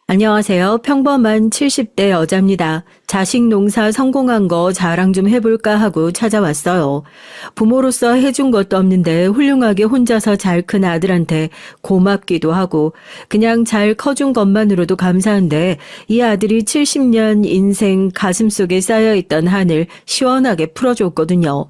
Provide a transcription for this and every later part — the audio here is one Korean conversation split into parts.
안녕하세요. 평범한 70대 여자입니다. 자식 농사 성공한 거 자랑 좀 해볼까 하고 찾아왔어요. 부모로서 해준 것도 없는데 훌륭하게 혼자서 잘 큰 아들한테 고맙기도 하고 그냥 잘 커준 것만으로도 감사한데 이 아들이 70년 인생 가슴속에 쌓여있던 한을 시원하게 풀어줬거든요.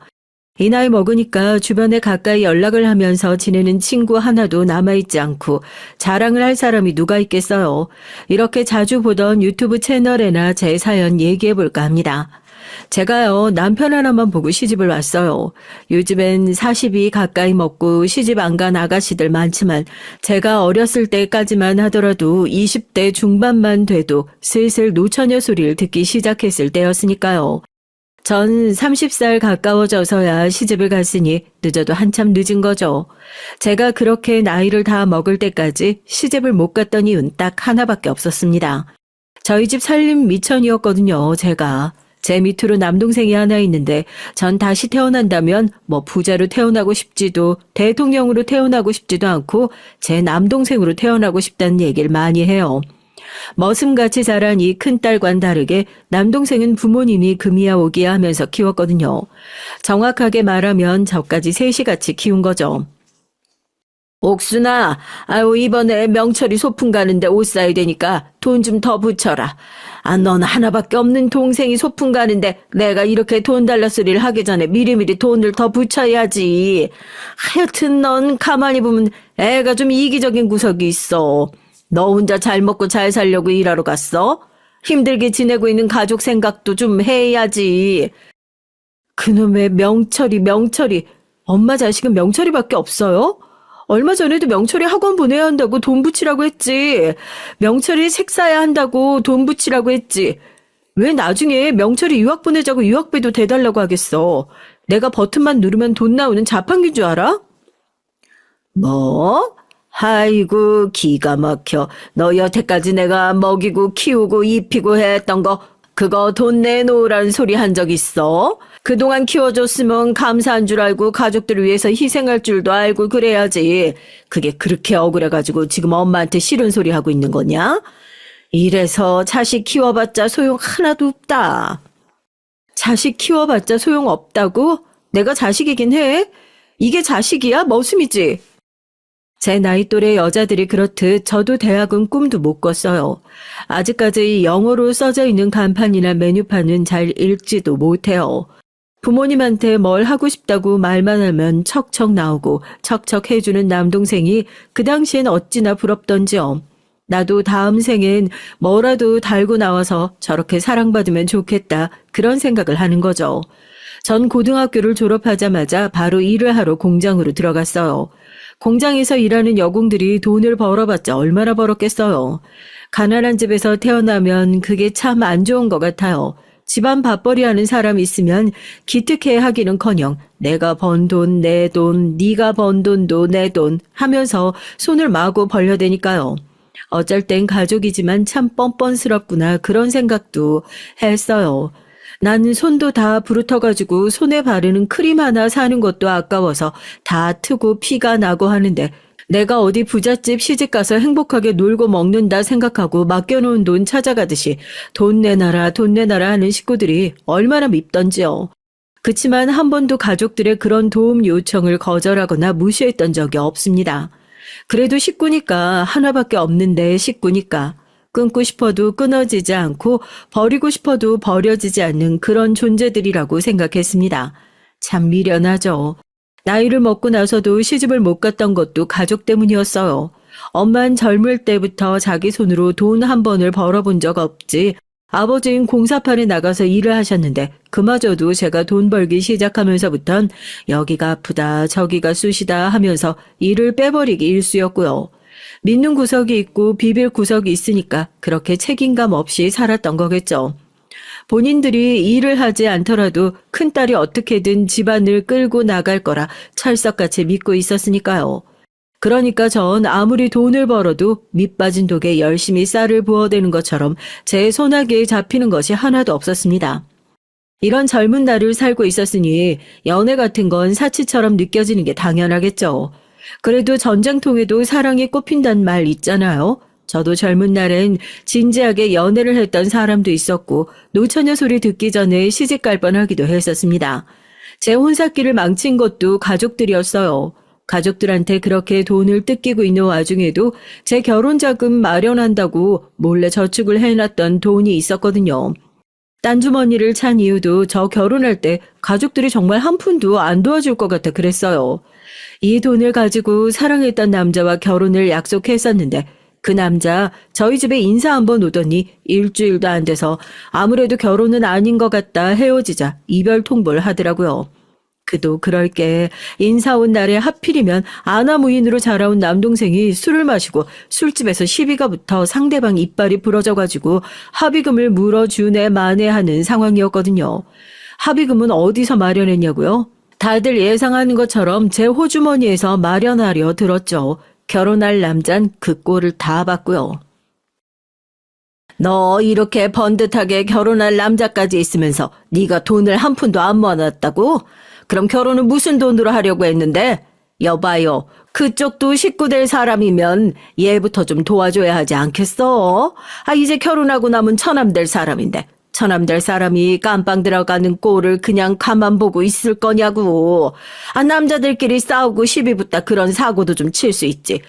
이 나이 먹으니까 주변에 가까이 연락을 하면서 지내는 친구 하나도 남아있지 않고 자랑을 할 사람이 누가 있겠어요. 이렇게 자주 보던 유튜브 채널에나 제 사연 얘기해볼까 합니다. 제가요, 남편 하나만 보고 시집을 왔어요. 요즘엔 40이 가까이 먹고 시집 안 간 아가씨들 많지만 제가 어렸을 때까지만 하더라도 20대 중반만 돼도 슬슬 노처녀 소리를 듣기 시작했을 때였으니까요. 전 30살 가까워져서야 시집을 갔으니 늦어도 한참 늦은 거죠. 제가 그렇게 나이를 다 먹을 때까지 시집을 못 갔던 이유는 딱 하나밖에 없었습니다. 저희 집 살림 미천이었거든요, 제가. 제 밑으로 남동생이 하나 있는데 전 다시 태어난다면 부자로 태어나고 싶지도 대통령으로 태어나고 싶지도 않고 제 남동생으로 태어나고 싶다는 얘기를 많이 해요. 머슴같이 자란 이 큰딸과는 다르게 남동생은 부모님이 금이야 오기야 하면서 키웠거든요. 정확하게 말하면 저까지 셋이 같이 키운 거죠. 옥순아, 아유 이번에 명철이 소풍 가는데 옷 사야 되니까 돈 좀 더 붙여라. 넌 하나밖에 없는 동생이 소풍 가는데 내가 이렇게 돈 달라 소리를 하기 전에 미리미리 돈을 더 붙여야지. 하여튼 넌 가만히 보면 애가 좀 이기적인 구석이 있어. 너 혼자 잘 먹고 잘 살려고 일하러 갔어? 힘들게 지내고 있는 가족 생각도 좀 해야지. 그놈의 명철이. 엄마 자식은 명철이밖에 없어요? 얼마 전에도 명철이 학원 보내야 한다고 돈 붙이라고 했지. 명철이 책 사야 한다고 돈 붙이라고 했지. 왜 나중에 명철이 유학 보내자고 유학비도 대달라고 하겠어. 내가 버튼만 누르면 돈 나오는 자판기인 줄 알아? 뭐? 아이고 기가 막혀. 너 여태까지 내가 먹이고 키우고 입히고 했던 거 그거 돈 내놓으라는 소리 한 적 있어? 그동안 키워줬으면 감사한 줄 알고 가족들을 위해서 희생할 줄도 알고 그래야지. 그게 그렇게 억울해가지고 지금 엄마한테 싫은 소리 하고 있는 거냐? 이래서 자식 키워봤자 소용 하나도 없다. 자식 키워봤자 소용없다고? 내가 자식이긴 해? 이게 자식이야? 머슴이지? 제 나이 또래 여자들이 그렇듯 저도 대학은 꿈도 못 꿨어요. 아직까지 영어로 써져 있는 간판이나 메뉴판은 잘 읽지도 못해요. 부모님한테 뭘 하고 싶다고 말만 하면 척척 나오고 척척 해주는 남동생이 그 당시엔 어찌나 부럽던지요. 나도 다음 생엔 뭐라도 달고 나와서 저렇게 사랑받으면 좋겠다 그런 생각을 하는 거죠. 전 고등학교를 졸업하자마자 바로 일을 하러 공장으로 들어갔어요. 공장에서 일하는 여공들이 돈을 벌어봤자 얼마나 벌었겠어요. 가난한 집에서 태어나면 그게 참 안 좋은 것 같아요. 집안 밥벌이 하는 사람 있으면 기특해 하기는커녕 내가 번 돈, 내 돈, 네가 번 돈도 내 돈 하면서 손을 마구 벌려대니까요. 어쩔 땐 가족이지만 참 뻔뻔스럽구나 그런 생각도 했어요. 나는 손도 다 부르터가지고 손에 바르는 크림 하나 사는 것도 아까워서 다 트고 피가 나고 하는데 내가 어디 부잣집 시집가서 행복하게 놀고 먹는다 생각하고 맡겨놓은 돈 찾아가듯이 돈 내놔라 하는 식구들이 얼마나 밉던지요. 그치만 한 번도 가족들의 그런 도움 요청을 거절하거나 무시했던 적이 없습니다. 그래도 식구니까 하나밖에 없는데 식구니까 끊고 싶어도 끊어지지 않고 버리고 싶어도 버려지지 않는 그런 존재들이라고 생각했습니다. 참 미련하죠. 나이를 먹고 나서도 시집을 못 갔던 것도 가족 때문이었어요. 엄만 젊을 때부터 자기 손으로 돈 한 번을 벌어본 적 없지. 아버지는 공사판에 나가서 일을 하셨는데 그마저도 제가 돈 벌기 시작하면서부턴 여기가 아프다 저기가 쑤시다 하면서 일을 빼버리기 일쑤였고요. 믿는 구석이 있고 비빌 구석이 있으니까 그렇게 책임감 없이 살았던 거겠죠. 본인들이 일을 하지 않더라도 큰딸이 어떻게든 집안을 끌고 나갈 거라 철석같이 믿고 있었으니까요. 그러니까 전 아무리 돈을 벌어도 밑 빠진 독에 열심히 쌀을 부어대는 것처럼 제 손아귀에 잡히는 것이 하나도 없었습니다. 이런 젊은 날을 살고 있었으니 연애 같은 건 사치처럼 느껴지는 게 당연하겠죠. 그래도 전쟁통에도 사랑이 꽃핀다는 말 있잖아요. 저도 젊은 날엔 진지하게 연애를 했던 사람도 있었고 노처녀 소리 듣기 전에 시집갈 뻔하기도 했었습니다. 제 혼사길을 망친 것도 가족들이었어요. 가족들한테 그렇게 돈을 뜯기고 있는 와중에도 제 결혼 자금 마련한다고 몰래 저축을 해놨던 돈이 있었거든요. 딴 주머니를 찬 이유도 저 결혼할 때 가족들이 정말 한 푼도 안 도와줄 것 같아 그랬어요. 이 돈을 가지고 사랑했던 남자와 결혼을 약속했었는데 그 남자 저희 집에 인사 한번 오더니 일주일도 안 돼서 아무래도 결혼은 아닌 것 같다 헤어지자 이별 통보를 하더라고요. 그도 그럴 게 인사 온 날에 하필이면 아나무인으로 자라온 남동생이 술을 마시고 술집에서 시비가 붙어 상대방 이빨이 부러져가지고 합의금을 물어주네 마네 하는 상황이었거든요. 합의금은 어디서 마련했냐고요? 다들 예상하는 것처럼 제 호주머니에서 마련하려 들었죠. 결혼할 남잔 그 꼴을 다 봤고요. 너 이렇게 번듯하게 결혼할 남자까지 있으면서 네가 돈을 한 푼도 안 모아놨다고? 그럼 결혼은 무슨 돈으로 하려고 했는데? 여봐요. 그쪽도 식구 될 사람이면 얘부터 좀 도와줘야 하지 않겠어? 이제 결혼하고 남은 처남 될 사람인데 처남 될 사람이 깜빵 들어가는 꼴을 그냥 가만 보고 있을 거냐고. 남자들끼리 싸우고 시비 붙다 그런 사고도 좀 칠 수 있지.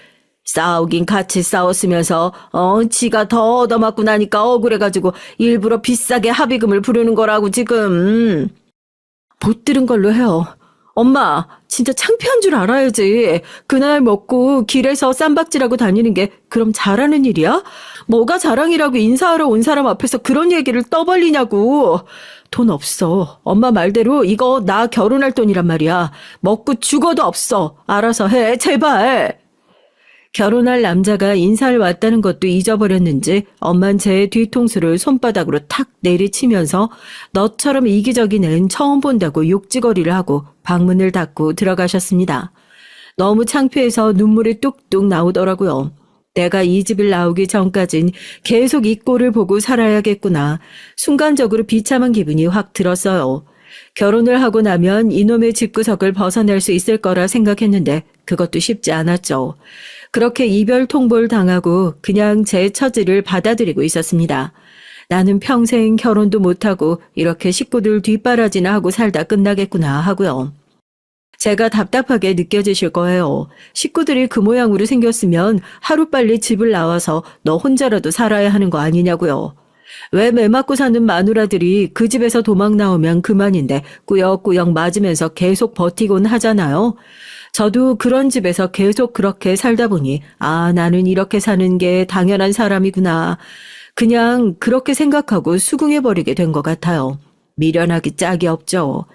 싸우긴 같이 싸웠으면서 지가 더 얻어맞고 나니까 억울해가지고 일부러 비싸게 합의금을 부르는 거라고 지금. 못 들은 걸로 해요. 엄마, 진짜 창피한 줄 알아야지. 그날 먹고 길에서 쌈박질하고 다니는 게 그럼 잘하는 일이야? 뭐가 자랑이라고 인사하러 온 사람 앞에서 그런 얘기를 떠벌리냐고. 돈 없어. 엄마 말대로 이거 나 결혼할 돈이란 말이야. 먹고 죽어도 없어. 알아서 해, 제발. 결혼할 남자가 인사를 왔다는 것도 잊어버렸는지 엄만 제 뒤통수를 손바닥으로 탁 내리치면서 너처럼 이기적인 애는 처음 본다고 욕지거리를 하고 방문을 닫고 들어가셨습니다. 너무 창피해서 눈물이 뚝뚝 나오더라고요. 내가 이 집을 나오기 전까진 계속 이 꼴을 보고 살아야겠구나. 순간적으로 비참한 기분이 확 들었어요. 결혼을 하고 나면 이놈의 집구석을 벗어날 수 있을 거라 생각했는데 그것도 쉽지 않았죠. 그렇게 이별 통보를 당하고 그냥 제 처지를 받아들이고 있었습니다. 나는 평생 결혼도 못하고 이렇게 식구들 뒷바라지나 하고 살다 끝나겠구나 하고요. 제가 답답하게 느껴지실 거예요. 식구들이 그 모양으로 생겼으면 하루빨리 집을 나와서 너 혼자라도 살아야 하는 거 아니냐고요. 왜 매 맞고 사는 마누라들이 그 집에서 도망 나오면 그만인데 꾸역꾸역 맞으면서 계속 버티곤 하잖아요. 저도 그런 집에서 계속 그렇게 살다 보니 나는 이렇게 사는 게 당연한 사람이구나. 그냥 그렇게 생각하고 수긍해버리게 된 것 같아요. 미련하기 짝이 없죠.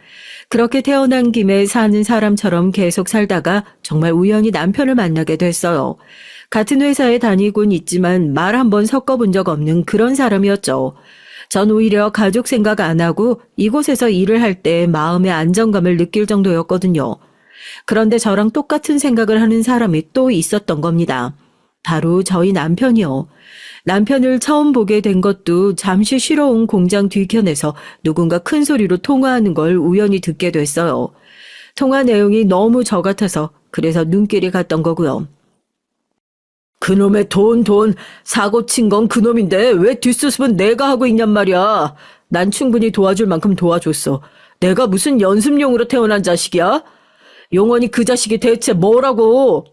그렇게 태어난 김에 사는 사람처럼 계속 살다가 정말 우연히 남편을 만나게 됐어요. 같은 회사에 다니곤 있지만 말 한 번 섞어본 적 없는 그런 사람이었죠. 전 오히려 가족 생각 안 하고 이곳에서 일을 할 때 마음의 안정감을 느낄 정도였거든요. 그런데 저랑 똑같은 생각을 하는 사람이 또 있었던 겁니다. 바로 저희 남편이요. 남편을 처음 보게 된 것도 잠시 쉬러 온 공장 뒤편에서 누군가 큰 소리로 통화하는 걸 우연히 듣게 됐어요. 통화 내용이 너무 저 같아서 그래서 눈길이 갔던 거고요. 그놈의 돈, 사고 친 건 그놈인데 왜 뒷수습은 내가 하고 있냔 말이야. 난 충분히 도와줄 만큼 도와줬어. 내가 무슨 연습용으로 태어난 자식이야? 용원이 그 자식이 대체 뭐라고?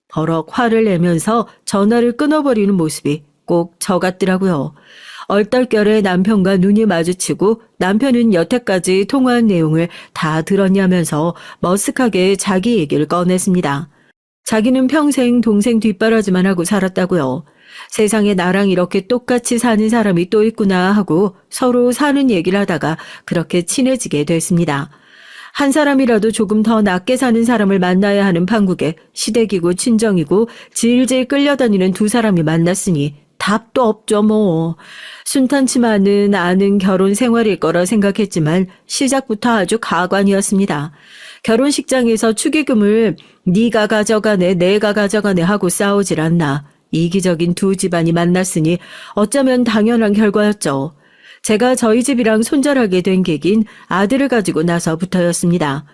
버럭 화를 내면서 전화를 끊어버리는 모습이 꼭 저 같더라고요. 얼떨결에 남편과 눈이 마주치고 남편은 여태까지 통화한 내용을 다 들었냐면서 머쓱하게 자기 얘기를 꺼냈습니다. 자기는 평생 동생 뒷바라지만 하고 살았다고요. 세상에 나랑 이렇게 똑같이 사는 사람이 또 있구나 하고 서로 사는 얘기를 하다가 그렇게 친해지게 됐습니다. 한 사람이라도 조금 더 낫게 사는 사람을 만나야 하는 판국에 시댁이고 친정이고 질질 끌려다니는 두 사람이 만났으니 답도 없죠 뭐. 순탄치만은 않은 결혼 생활일 거라 생각했지만 시작부터 아주 가관이었습니다. 결혼식장에서 축의금을 네가 가져가네 내가 가져가네 하고 싸우질 않나. 이기적인 두 집안이 만났으니 어쩌면 당연한 결과였죠. 제가 저희 집이랑 손절하게 된 계긴 아들을 가지고 나서부터였습니다.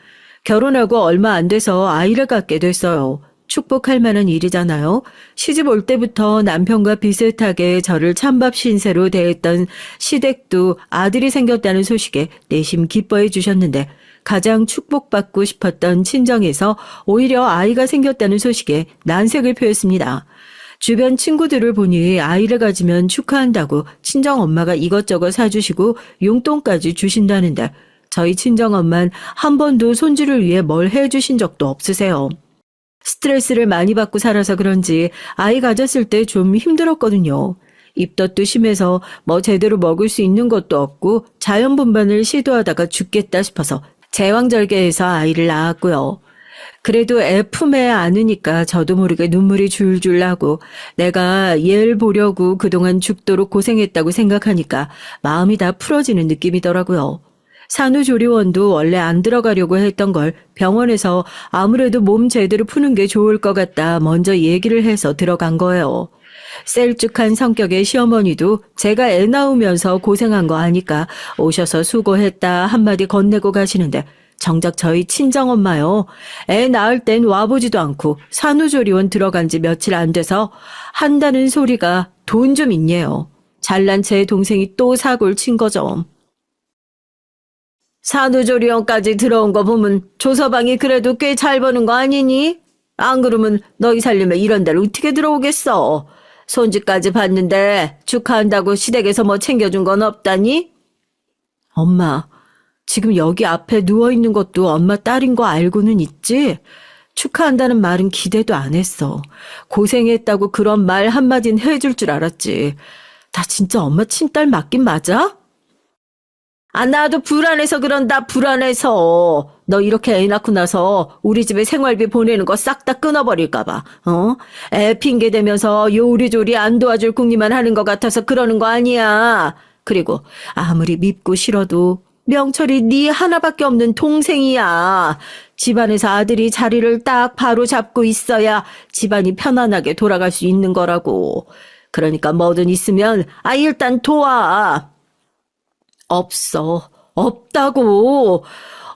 결혼하고 얼마 안 돼서 아이를 갖게 됐어요. 축복할 만한 일이잖아요. 시집 올 때부터 남편과 비슷하게 저를 찬밥 신세로 대했던 시댁도 아들이 생겼다는 소식에 내심 기뻐해 주셨는데 가장 축복받고 싶었던 친정에서 오히려 아이가 생겼다는 소식에 난색을 표했습니다. 주변 친구들을 보니 아이를 가지면 축하한다고 친정엄마가 이것저것 사주시고 용돈까지 주신다는데 저희 친정엄만 한 번도 손주를 위해 뭘 해주신 적도 없으세요. 스트레스를 많이 받고 살아서 그런지 아이 가졌을 때 좀 힘들었거든요. 입덧도 심해서 뭐 제대로 먹을 수 있는 것도 없고 자연분반을 시도하다가 죽겠다 싶어서 제왕절개해서 아이를 낳았고요. 그래도 애 품에 안으니까 저도 모르게 눈물이 줄줄 나고 내가 얘를 보려고 그동안 죽도록 고생했다고 생각하니까 마음이 다 풀어지는 느낌이더라고요. 산후조리원도 원래 안 들어가려고 했던 걸 병원에서 아무래도 몸 제대로 푸는 게 좋을 것 같다 먼저 얘기를 해서 들어간 거예요. 셀쭉한 성격의 시어머니도 제가 애 낳으면서 고생한 거 아니까 오셔서 수고했다 한마디 건네고 가시는데 정작 저희 친정엄마요. 애 낳을 땐 와보지도 않고 산후조리원 들어간 지 며칠 안 돼서 한다는 소리가 돈 좀 있네요. 잘난 제 동생이 또 사고를 친 거죠. 산후조리원까지 들어온 거 보면 조서방이 그래도 꽤 잘 버는 거 아니니? 안 그러면 너희 살림에 이런 데를 어떻게 들어오겠어? 손주까지 봤는데 축하한다고 시댁에서 뭐 챙겨준 건 없다니? 엄마, 지금 여기 앞에 누워있는 것도 엄마 딸인 거 알고는 있지? 축하한다는 말은 기대도 안 했어. 고생했다고 그런 말 한마디는 해줄 줄 알았지. 나 진짜 엄마 친딸 맞긴 맞아? 아, 나도 불안해서 그런다, 불안해서. 너 이렇게 애 낳고 나서 우리 집에 생활비 보내는 거 싹 다 끊어버릴까봐, 어? 애 핑계 대면서 요리조리 안 도와줄 궁리만 하는 것 같아서 그러는 거 아니야. 그리고 아무리 밉고 싫어도 명철이 네 하나밖에 없는 동생이야. 집안에서 아들이 자리를 딱 바로 잡고 있어야 집안이 편안하게 돌아갈 수 있는 거라고. 그러니까 뭐든 있으면 일단 도와. 없어. 없다고.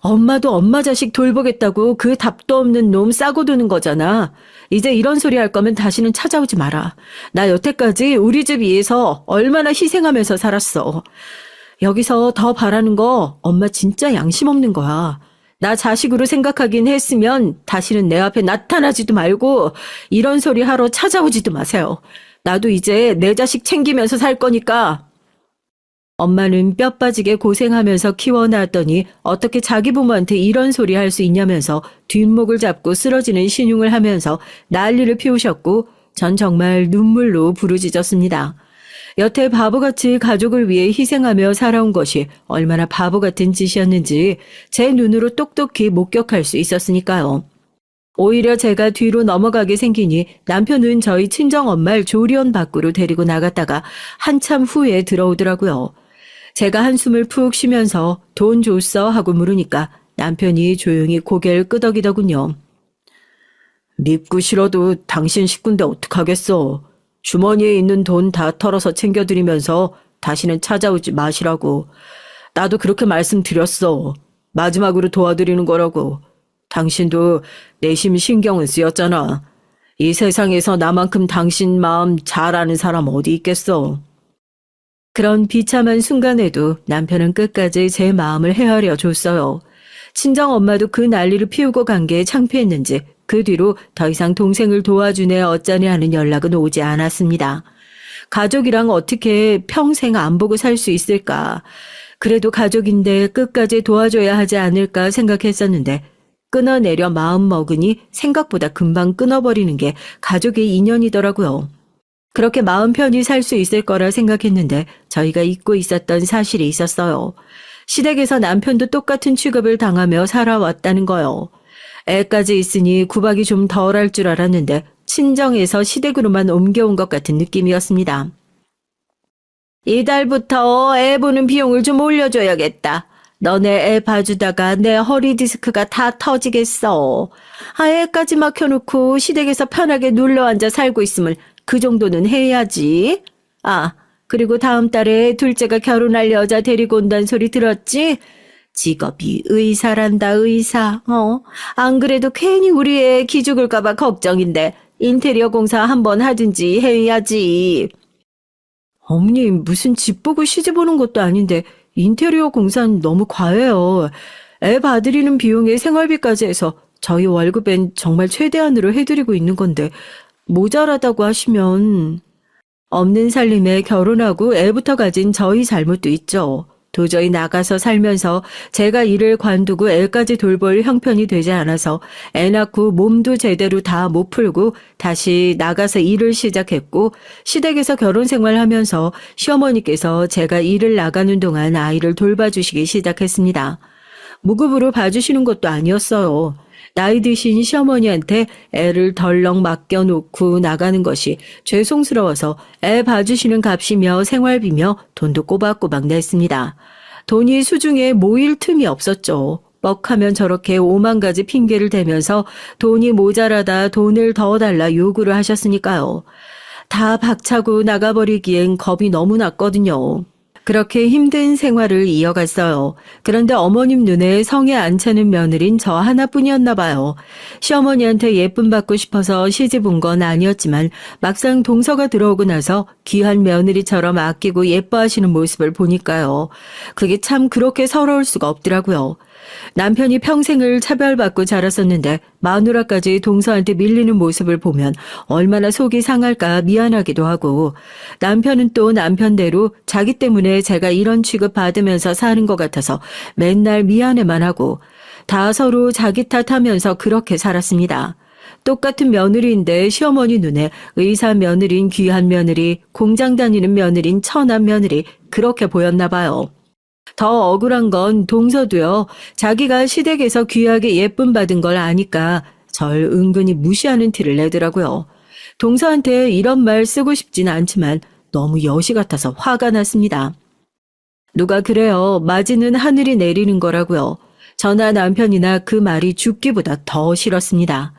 엄마도 엄마 자식 돌보겠다고 그 답도 없는 놈 싸고 두는 거잖아. 이제 이런 소리 할 거면 다시는 찾아오지 마라. 나 여태까지 우리 집 위해서 얼마나 희생하면서 살았어. 여기서 더 바라는 거 엄마 진짜 양심 없는 거야. 나 자식으로 생각하긴 했으면 다시는 내 앞에 나타나지도 말고 이런 소리 하러 찾아오지도 마세요. 나도 이제 내 자식 챙기면서 살 거니까. 엄마는 뼈 빠지게 고생하면서 키워놨더니 어떻게 자기 부모한테 이런 소리 할 수 있냐면서 뒷목을 잡고 쓰러지는 신용을 하면서 난리를 피우셨고 전 정말 눈물로 부르짖었습니다. 여태 바보같이 가족을 위해 희생하며 살아온 것이 얼마나 바보 같은 짓이었는지 제 눈으로 똑똑히 목격할 수 있었으니까요. 오히려 제가 뒤로 넘어가게 생기니 남편은 저희 친정엄마를 조리원 밖으로 데리고 나갔다가 한참 후에 들어오더라고요. 제가 한숨을 푹 쉬면서 돈 줬어 하고 물으니까 남편이 조용히 고개를 끄덕이더군요. 밉고 싫어도 당신 식구인데 어떡하겠어. 주머니에 있는 돈 다 털어서 챙겨드리면서 다시는 찾아오지 마시라고. 나도 그렇게 말씀드렸어. 마지막으로 도와드리는 거라고. 당신도 내심 신경은 쓰였잖아. 이 세상에서 나만큼 당신 마음 잘 아는 사람 어디 있겠어. 그런 비참한 순간에도 남편은 끝까지 제 마음을 헤아려 줬어요. 친정엄마도 그 난리를 피우고 간 게 창피했는지 그 뒤로 더 이상 동생을 도와주네 어쩌네 하는 연락은 오지 않았습니다. 가족이랑 어떻게 평생 안 보고 살 수 있을까. 그래도 가족인데 끝까지 도와줘야 하지 않을까 생각했었는데 끊어내려 마음 먹으니 생각보다 금방 끊어버리는 게 가족의 인연이더라고요. 그렇게 마음 편히 살 수 있을 거라 생각했는데 저희가 잊고 있었던 사실이 있었어요. 시댁에서 남편도 똑같은 취급을 당하며 살아왔다는 거요. 애까지 있으니 구박이 좀 덜할 줄 알았는데 친정에서 시댁으로만 옮겨온 것 같은 느낌이었습니다. 이달부터 애 보는 비용을 좀 올려줘야겠다. 너네 애 봐주다가 내 허리 디스크가 다 터지겠어. 애까지 막혀놓고 시댁에서 편하게 눌러앉아 살고 있음을 그 정도는 해야지. 그리고 다음 달에 둘째가 결혼할 여자 데리고 온다는 소리 들었지? 직업이 의사란다, 의사. 안 그래도 괜히 우리 애 기죽을까봐 걱정인데 인테리어 공사 한번 하든지 해야지. 어머님, 무슨 집 보고 시집 오는 것도 아닌데 인테리어 공사는 너무 과해요. 애 봐드리는 비용에 생활비까지 해서 저희 월급엔 정말 최대한으로 해드리고 있는 건데 모자라다고 하시면 없는 살림에 결혼하고 애부터 가진 저희 잘못도 있죠. 도저히 나가서 살면서 제가 일을 관두고 애까지 돌볼 형편이 되지 않아서 애 낳고 몸도 제대로 다 못 풀고 다시 나가서 일을 시작했고 시댁에서 결혼 생활하면서 시어머니께서 제가 일을 나가는 동안 아이를 돌봐주시기 시작했습니다. 무급으로 봐주시는 것도 아니었어요. 나이 드신 시어머니한테 애를 덜렁 맡겨놓고 나가는 것이 죄송스러워서 애 봐주시는 값이며 생활비며 돈도 꼬박꼬박 냈습니다. 돈이 수중에 모일 틈이 없었죠. 뻑하면 저렇게 5만 가지 핑계를 대면서 돈이 모자라다 돈을 더 달라 요구를 하셨으니까요. 다 박차고 나가버리기엔 겁이 너무 났거든요. 그렇게 힘든 생활을 이어갔어요. 그런데 어머님 눈에 성에 안 차는 며느린 저 하나뿐이었나 봐요. 시어머니한테 예쁨 받고 싶어서 시집 온 건 아니었지만 막상 동서가 들어오고 나서 귀한 며느리처럼 아끼고 예뻐하시는 모습을 보니까요. 그게 참 그렇게 서러울 수가 없더라고요. 남편이 평생을 차별받고 자랐었는데 마누라까지 동서한테 밀리는 모습을 보면 얼마나 속이 상할까 미안하기도 하고 남편은 또 남편대로 자기 때문에 제가 이런 취급 받으면서 사는 것 같아서 맨날 미안해만 하고 다 서로 자기 탓하면서 그렇게 살았습니다. 똑같은 며느리인데 시어머니 눈에 의사 며느린 귀한 며느리, 공장 다니는 며느린 천한 며느리 그렇게 보였나 봐요. 더 억울한 건 동서도요. 자기가 시댁에서 귀하게 예쁨 받은 걸 아니까 절 은근히 무시하는 티를 내더라고요. 동서한테 이런 말 쓰고 싶진 않지만 너무 여시 같아서 화가 났습니다. 누가 그래요. 맞이는 하늘이 내리는 거라고요. 저나 남편이나 그 말이 죽기보다 더 싫었습니다.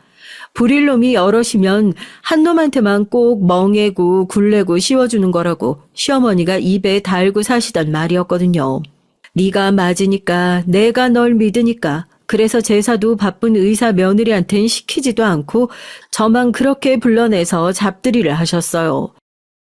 부릴 놈이 여럿이면 한 놈한테만 꼭 멍해고 굴레고 씌워주는 거라고 시어머니가 입에 달고 사시던 말이었거든요. 네가 맞으니까 내가 널 믿으니까 그래서 제사도 바쁜 의사 며느리한텐 시키지도 않고 저만 그렇게 불러내서 잡들이를 하셨어요.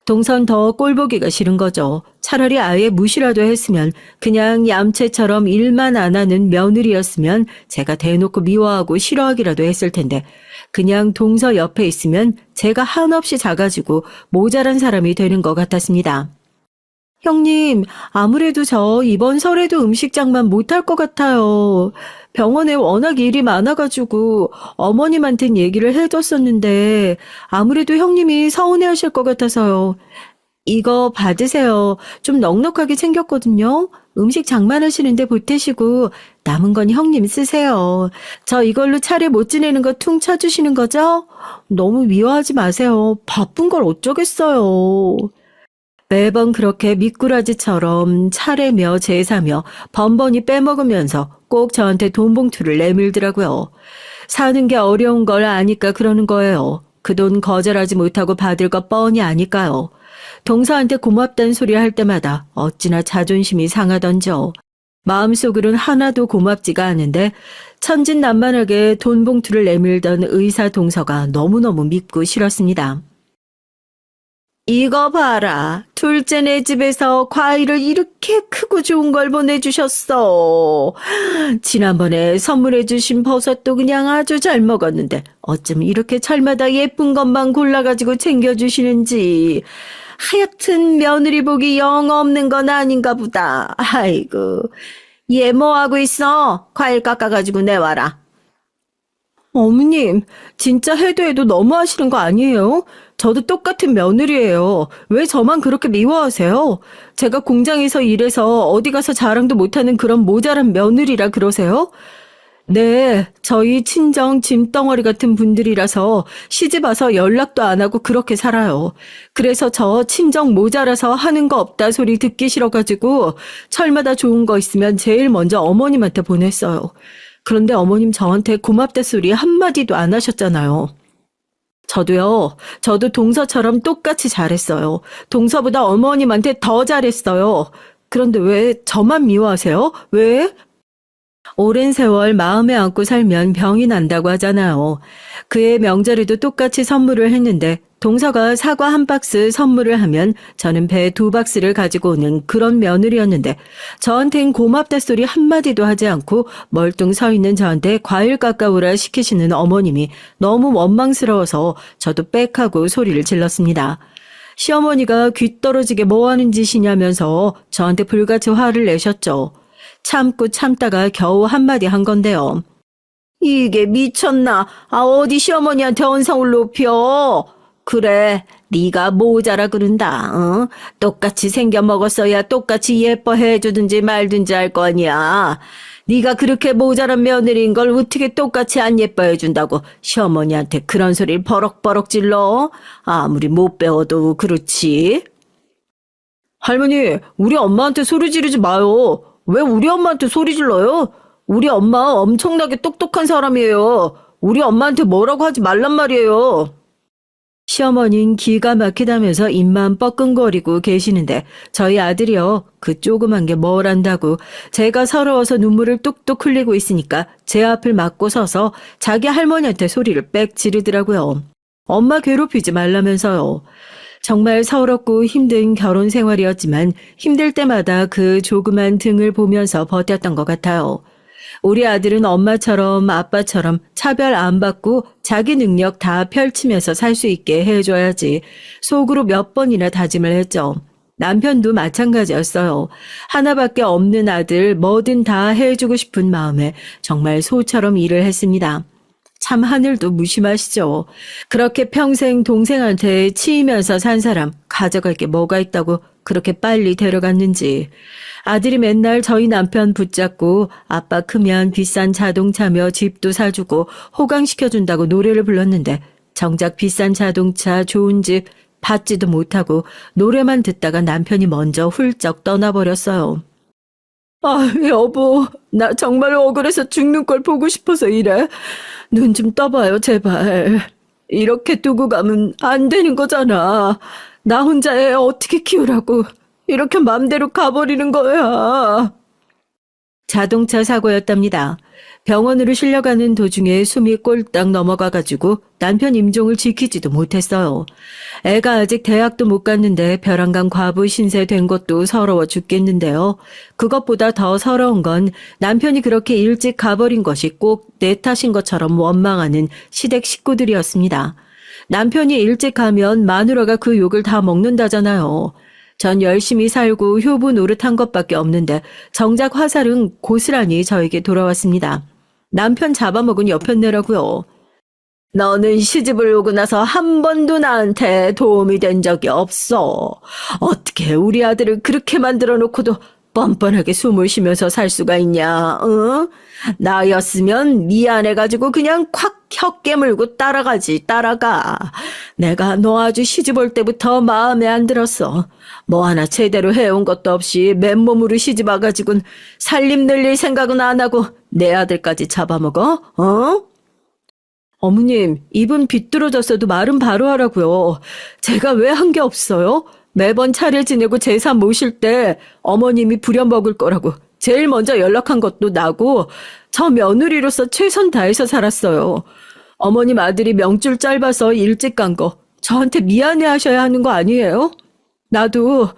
동선 더 꼴보기가 싫은 거죠. 차라리 아예 무시라도 했으면 그냥 얌체처럼 일만 안 하는 며느리였으면 제가 대놓고 미워하고 싫어하기라도 했을 텐데 그냥 동서 옆에 있으면 제가 한없이 작아지고 모자란 사람이 되는 것 같았습니다. 형님, 아무래도 저 이번 설에도 음식장만 못할 것 같아요. 병원에 워낙 일이 많아가지고 어머님한텐 얘기를 해뒀었는데 아무래도 형님이 서운해하실 것 같아서요. 이거 받으세요. 좀 넉넉하게 챙겼거든요. 음식 장만하시는데 보태시고 남은 건 형님 쓰세요. 저 이걸로 차례 못 지내는 거 퉁 쳐주시는 거죠? 너무 미워하지 마세요. 바쁜 걸 어쩌겠어요. 매번 그렇게 미꾸라지처럼 차례며 제사며 번번이 빼먹으면서 꼭 저한테 돈 봉투를 내밀더라고요. 사는 게 어려운 걸 아니까 그러는 거예요. 그 돈 거절하지 못하고 받을 거 뻔히 아니까요. 동서한테 고맙다는 소리 할 때마다 어찌나 자존심이 상하던지요. 마음속으론 하나도 고맙지가 않은데 천진난만하게 돈 봉투를 내밀던 의사 동서가 너무너무 밉고 싫었습니다. 이거 봐라. 둘째네 집에서 과일을 이렇게 크고 좋은 걸 보내주셨어. 지난번에 선물해주신 버섯도 그냥 아주 잘 먹었는데 어쩜 이렇게 절마다 예쁜 것만 골라가지고 챙겨주시는지. 하여튼 며느리 복이 영 없는 건 아닌가 보다. 아이고. 얘 뭐하고 있어? 과일 깎아가지고 내와라. 어머님, 진짜 해도 해도 너무하시는 거 아니에요? 저도 똑같은 며느리예요. 왜 저만 그렇게 미워하세요? 제가 공장에서 일해서 어디 가서 자랑도 못하는 그런 모자란 며느리라 그러세요? 네, 저희 친정 짐덩어리 같은 분들이라서 시집 와서 연락도 안 하고 그렇게 살아요. 그래서 저 친정 모자라서 하는 거 없다 소리 듣기 싫어가지고 철마다 좋은 거 있으면 제일 먼저 어머님한테 보냈어요. 그런데 어머님 저한테 고맙다 소리 한마디도 안 하셨잖아요. 저도 동서처럼 똑같이 잘했어요. 동서보다 어머님한테 더 잘했어요. 그런데 왜 저만 미워하세요? 왜? 오랜 세월 마음에 안고 살면 병이 난다고 하잖아요. 그의 명절에도 똑같이 선물을 했는데 동서가 사과 한 박스 선물을 하면 저는 배 두 박스를 가지고 오는 그런 며느리였는데 저한텐 고맙다 소리 한마디도 하지 않고 멀뚱 서 있는 저한테 과일 깎아오라 시키시는 어머님이 너무 원망스러워서 저도 빽하고 소리를 질렀습니다. 시어머니가 귀 떨어지게 뭐 하는 짓이냐면서 저한테 불같이 화를 내셨죠. 참고 참다가 겨우 한마디 한 건데요. 이게 미쳤나? 어디 시어머니한테 언성을 높여? 그래, 네가 모자라 그런다. 어? 똑같이 생겨 먹었어야 똑같이 예뻐해 주든지 말든지 할 거 아니야. 네가 그렇게 모자란 며느리인 걸 어떻게 똑같이 안 예뻐해 준다고 시어머니한테 그런 소리를 버럭버럭 질러? 아무리 못 배워도 그렇지. 할머니, 우리 엄마한테 소리 지르지 마요. 왜 우리 엄마한테 소리 질러요? 우리 엄마 엄청나게 똑똑한 사람이에요. 우리 엄마한테 뭐라고 하지 말란 말이에요. 시어머니는 기가 막히다면서 입만 뻐끔거리고 계시는데 저희 아들이요. 그 조그만 게 뭘 안다고 제가 서러워서 눈물을 뚝뚝 흘리고 있으니까 제 앞을 막고 서서 자기 할머니한테 소리를 빽 지르더라고요. 엄마 괴롭히지 말라면서요. 정말 서럽고 힘든 결혼 생활이었지만 힘들 때마다 그 조그만 등을 보면서 버텼던 것 같아요. 우리 아들은 엄마처럼 아빠처럼 차별 안 받고 자기 능력 다 펼치면서 살 수 있게 해줘야지 속으로 몇 번이나 다짐을 했죠. 남편도 마찬가지였어요. 하나밖에 없는 아들 뭐든 다 해주고 싶은 마음에 정말 소처럼 일을 했습니다. 참 하늘도 무심하시죠. 그렇게 평생 동생한테 치이면서 산 사람 가져갈 게 뭐가 있다고 그렇게 빨리 데려갔는지. 아들이 맨날 저희 남편 붙잡고 아빠 크면 비싼 자동차며 집도 사주고 호강시켜준다고 노래를 불렀는데 정작 비싼 자동차, 좋은 집 받지도 못하고 노래만 듣다가 남편이 먼저 훌쩍 떠나버렸어요. 여보, 나 정말 억울해서 죽는 걸 보고 싶어서 이래. 눈 좀 떠봐요, 제발. 이렇게 두고 가면 안 되는 거잖아. 나 혼자 애 어떻게 키우라고. 이렇게 맘대로 가버리는 거야. 자동차 사고였답니다. 병원으로 실려가는 도중에 숨이 꼴딱 넘어가가지고 남편 임종을 지키지도 못했어요. 애가 아직 대학도 못 갔는데 벼랑간 과부 신세 된 것도 서러워 죽겠는데요. 그것보다 더 서러운 건 남편이 그렇게 일찍 가버린 것이 꼭 내 탓인 것처럼 원망하는 시댁 식구들이었습니다. 남편이 일찍 가면 마누라가 그 욕을 다 먹는다잖아요. 전 열심히 살고 효부 노릇한 것밖에 없는데 정작 화살은 고스란히 저에게 돌아왔습니다. 남편 잡아먹은 여편네라고요. 너는 시집을 오고 나서 한 번도 나한테 도움이 된 적이 없어. 어떻게 우리 아들을 그렇게 만들어 놓고도 뻔뻔하게 숨을 쉬면서 살 수가 있냐, 응? 나였으면 미안해가지고 그냥 콱 혀 깨물고 따라가. 내가 너 아주 시집 올 때부터 마음에 안 들었어. 뭐 하나 제대로 해온 것도 없이 맨몸으로 시집 와가지고는 살림 늘릴 생각은 안 하고 내 아들까지 잡아먹어, 어? 어머님, 입은 비뚤어졌어도 말은 바로 하라고요. 제가 왜 한 게 없어요? 매번 차례 지내고 제사 모실 때 어머님이 부려먹을 거라고 제일 먼저 연락한 것도 나고 저 며느리로서 최선 다해서 살았어요. 어머님 아들이 명줄 짧아서 일찍 간 거 저한테 미안해 하셔야 하는 거 아니에요? 나도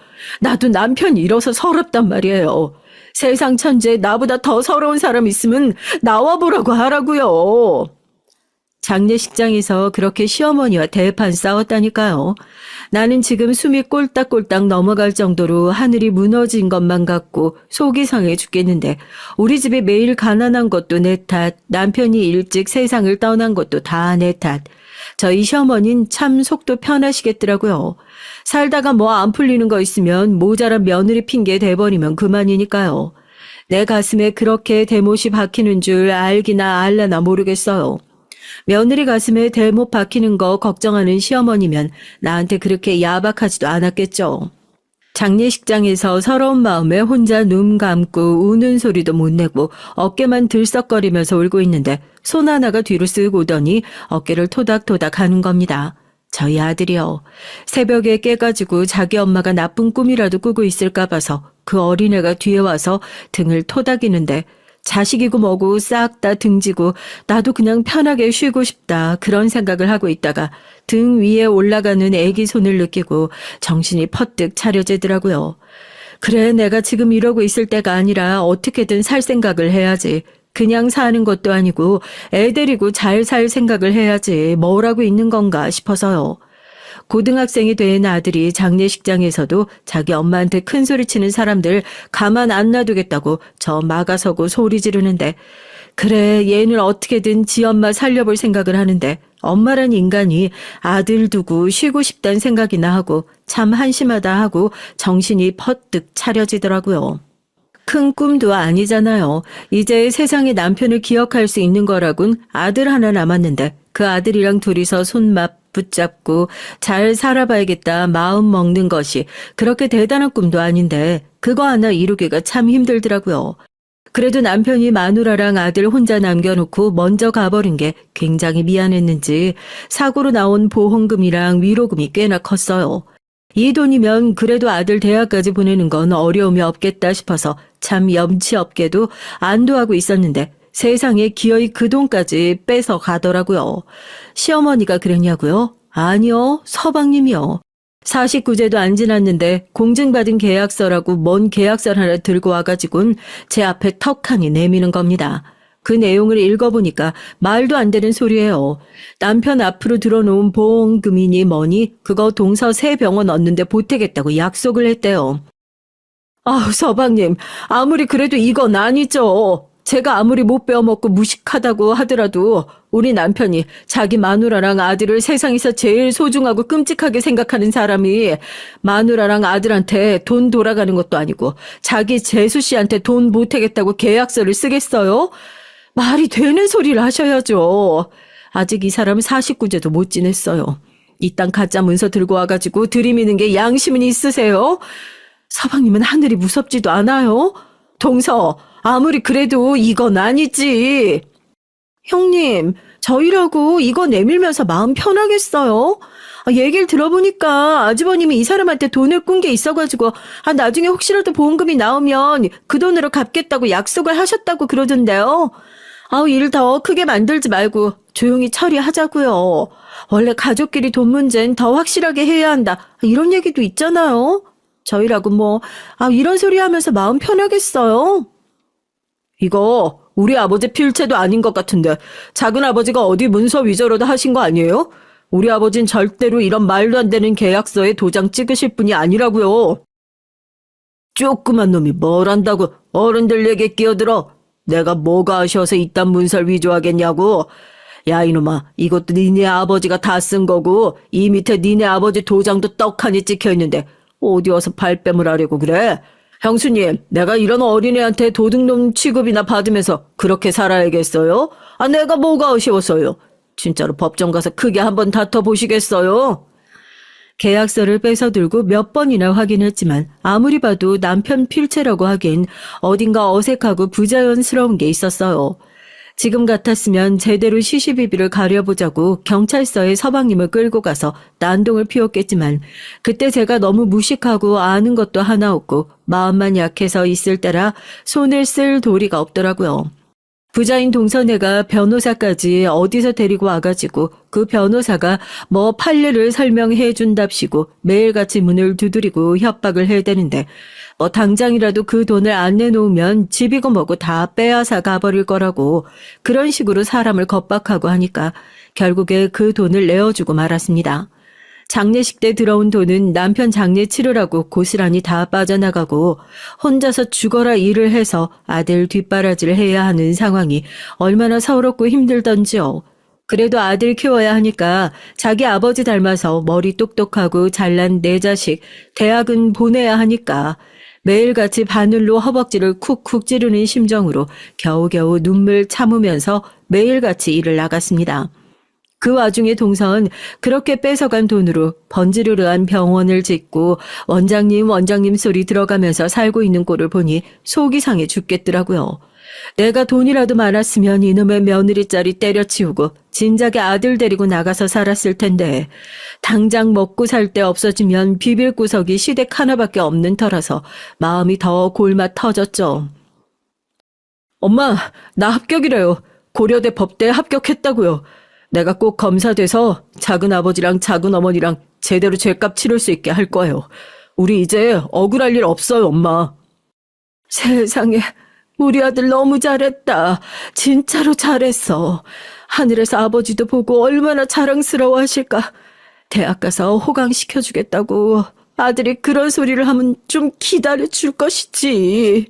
남편 잃어서 서럽단 말이에요. 세상 천지에 나보다 더 서러운 사람 있으면 나와보라고 하라고요. 장례식장에서 그렇게 시어머니와 대판 싸웠다니까요. 나는 지금 숨이 꼴딱꼴딱 넘어갈 정도로 하늘이 무너진 것만 같고 속이 상해 죽겠는데 우리 집이 매일 가난한 것도 내 탓, 남편이 일찍 세상을 떠난 것도 다 내 탓. 저희 시어머니는 참 속도 편하시겠더라고요. 살다가 뭐 안 풀리는 거 있으면 모자란 며느리 핑계 대버리면 그만이니까요. 내 가슴에 그렇게 대못이 박히는 줄 알기나 알라나 모르겠어요. 며느리 가슴에 대못 박히는 거 걱정하는 시어머니면 나한테 그렇게 야박하지도 않았겠죠. 장례식장에서 서러운 마음에 혼자 눈 감고 우는 소리도 못 내고 어깨만 들썩거리면서 울고 있는데 손 하나가 뒤로 쓱 오더니 어깨를 토닥토닥 하는 겁니다. 저희 아들이요. 새벽에 깨가지고 자기 엄마가 나쁜 꿈이라도 꾸고 있을까 봐서 그 어린애가 뒤에 와서 등을 토닥이는데 자식이고 뭐고 싹 다 등지고 나도 그냥 편하게 쉬고 싶다 그런 생각을 하고 있다가 등 위에 올라가는 애기 손을 느끼고 정신이 퍼뜩 차려지더라고요. 그래, 내가 지금 이러고 있을 때가 아니라 어떻게든 살 생각을 해야지. 그냥 사는 것도 아니고 애 데리고 잘 살 생각을 해야지 뭐라고 있는 건가 싶어서요. 고등학생이 된 아들이 장례식장에서도 자기 엄마한테 큰 소리 치는 사람들 가만 안 놔두겠다고 저 막아서고 소리 지르는데, 그래, 얘는 어떻게든 지 엄마 살려볼 생각을 하는데 엄마란 인간이 아들 두고 쉬고 싶다는 생각이나 하고 참 한심하다 하고 정신이 퍼뜩 차려지더라고요. 큰 꿈도 아니잖아요. 이제 세상에 남편을 기억할 수 있는 거라곤 아들 하나 남았는데 그 아들이랑 둘이서 손맛 붙잡고 잘 살아봐야겠다 마음 먹는 것이 그렇게 대단한 꿈도 아닌데 그거 하나 이루기가 참 힘들더라고요. 그래도 남편이 마누라랑 아들 혼자 남겨놓고 먼저 가버린 게 굉장히 미안했는지 사고로 나온 보험금이랑 위로금이 꽤나 컸어요. 이 돈이면 그래도 아들 대학까지 보내는 건 어려움이 없겠다 싶어서 참 염치 없게도 안도하고 있었는데 세상에 기어이 그 돈까지 뺏어 가더라고요. 시어머니가 그랬냐고요? 아니요, 서방님이요. 49제도 안 지났는데 공증받은 계약서라고 뭔 계약서 하나 들고 와가지고는 제 앞에 턱하니 내미는 겁니다. 그 내용을 읽어보니까 말도 안 되는 소리예요. 남편 앞으로 들어놓은 보험금이니 뭐니 그거 동서 새 병원 얻는데 보태겠다고 약속을 했대요. 아, 서방님, 아무리 그래도 이건 아니죠. 제가 아무리 못 베어먹고 무식하다고 하더라도 우리 남편이 자기 마누라랑 아들을 세상에서 제일 소중하고 끔찍하게 생각하는 사람이 마누라랑 아들한테 돈 돌아가는 것도 아니고 자기 재수 씨한테 돈 보태겠다고 계약서를 쓰겠어요? 말이 되는 소리를 하셔야죠. 아직 이 사람은 49제도 못 지냈어요. 이딴 가짜 문서 들고 와가지고 들이미는 게 양심은 있으세요? 서방님은 하늘이 무섭지도 않아요? 동서, 아무리 그래도 이건 아니지. 형님, 저희라고 이거 내밀면서 마음 편하겠어요? 얘기를 들어보니까 아주버님이 이 사람한테 돈을 꾼 게 있어가지고 나중에 혹시라도 보험금이 나오면 그 돈으로 갚겠다고 약속을 하셨다고 그러던데요. 일 더 크게 만들지 말고 조용히 처리하자고요. 원래 가족끼리 돈 문제는 더 확실하게 해야 한다. 이런 얘기도 있잖아요. 저희라고 이런 소리 하면서 마음 편하겠어요? 이거 우리 아버지 필체도 아닌 것 같은데 작은 아버지가 어디 문서 위조로도 하신 거 아니에요? 우리 아버진 절대로 이런 말도 안 되는 계약서에 도장 찍으실 분이 아니라고요. 조그만 놈이 뭘 안다고 어른들 얘기에 끼어들어. 내가 뭐가 아쉬워서 이딴 문서를 위조하겠냐고. 야 이놈아, 이것도 니네 아버지가 다 쓴 거고 이 밑에 니네 아버지 도장도 떡하니 찍혀있는데 어디 와서 발뺌을 하려고 그래? 형수님, 내가 이런 어린애한테 도둑놈 취급이나 받으면서 그렇게 살아야겠어요? 내가 뭐가 아쉬웠어요? 진짜로 법정 가서 크게 한번 다퉈보시겠어요? 계약서를 뺏어들고 몇 번이나 확인했지만 아무리 봐도 남편 필체라고 하긴 어딘가 어색하고 부자연스러운 게 있었어요. 지금 같았으면 제대로 시시비비를 가려보자고 경찰서에 서방님을 끌고 가서 난동을 피웠겠지만 그때 제가 너무 무식하고 아는 것도 하나 없고 마음만 약해서 있을 때라 손을 쓸 도리가 없더라고요. 부자인 동서네가 변호사까지 어디서 데리고 와가지고 그 변호사가 판례를 설명해 준답시고 매일같이 문을 두드리고 협박을 해대는데 당장이라도 그 돈을 안 내놓으면 집이고 뭐고 다 빼앗아 가버릴 거라고 그런 식으로 사람을 겁박하고 하니까 결국에 그 돈을 내어주고 말았습니다. 장례식 때 들어온 돈은 남편 장례 치르라고 고스란히 다 빠져나가고 혼자서 죽어라 일을 해서 아들 뒷바라지를 해야 하는 상황이 얼마나 서럽고 힘들던지요. 그래도 아들 키워야 하니까 자기 아버지 닮아서 머리 똑똑하고 잘난 내 자식 대학은 보내야 하니까 매일같이 바늘로 허벅지를 쿡쿡 찌르는 심정으로 겨우겨우 눈물 참으면서 매일같이 일을 나갔습니다. 그 와중에 동선 그렇게 뺏어간 돈으로 번지르르한 병원을 짓고 원장님 소리 들어가면서 살고 있는 꼴을 보니 속이 상해 죽겠더라고요. 내가 돈이라도 많았으면 이놈의 며느리짜리 때려치우고 진작에 아들 데리고 나가서 살았을 텐데 당장 먹고 살 데 없어지면 비빌 구석이 시댁 하나밖에 없는 터라서 마음이 더 골마 터졌죠. 엄마, 나 합격이래요. 고려대 법대에 합격했다고요. 내가 꼭 검사돼서 작은 아버지랑 작은 어머니랑 제대로 죄값 치를 수 있게 할 거예요. 우리 이제 억울할 일 없어요, 엄마. 세상에, 우리 아들 너무 잘했다. 진짜로 잘했어. 하늘에서 아버지도 보고 얼마나 자랑스러워 하실까. 대학 가서 호강시켜주겠다고 아들이 그런 소리를 하면 좀 기다려줄 것이지.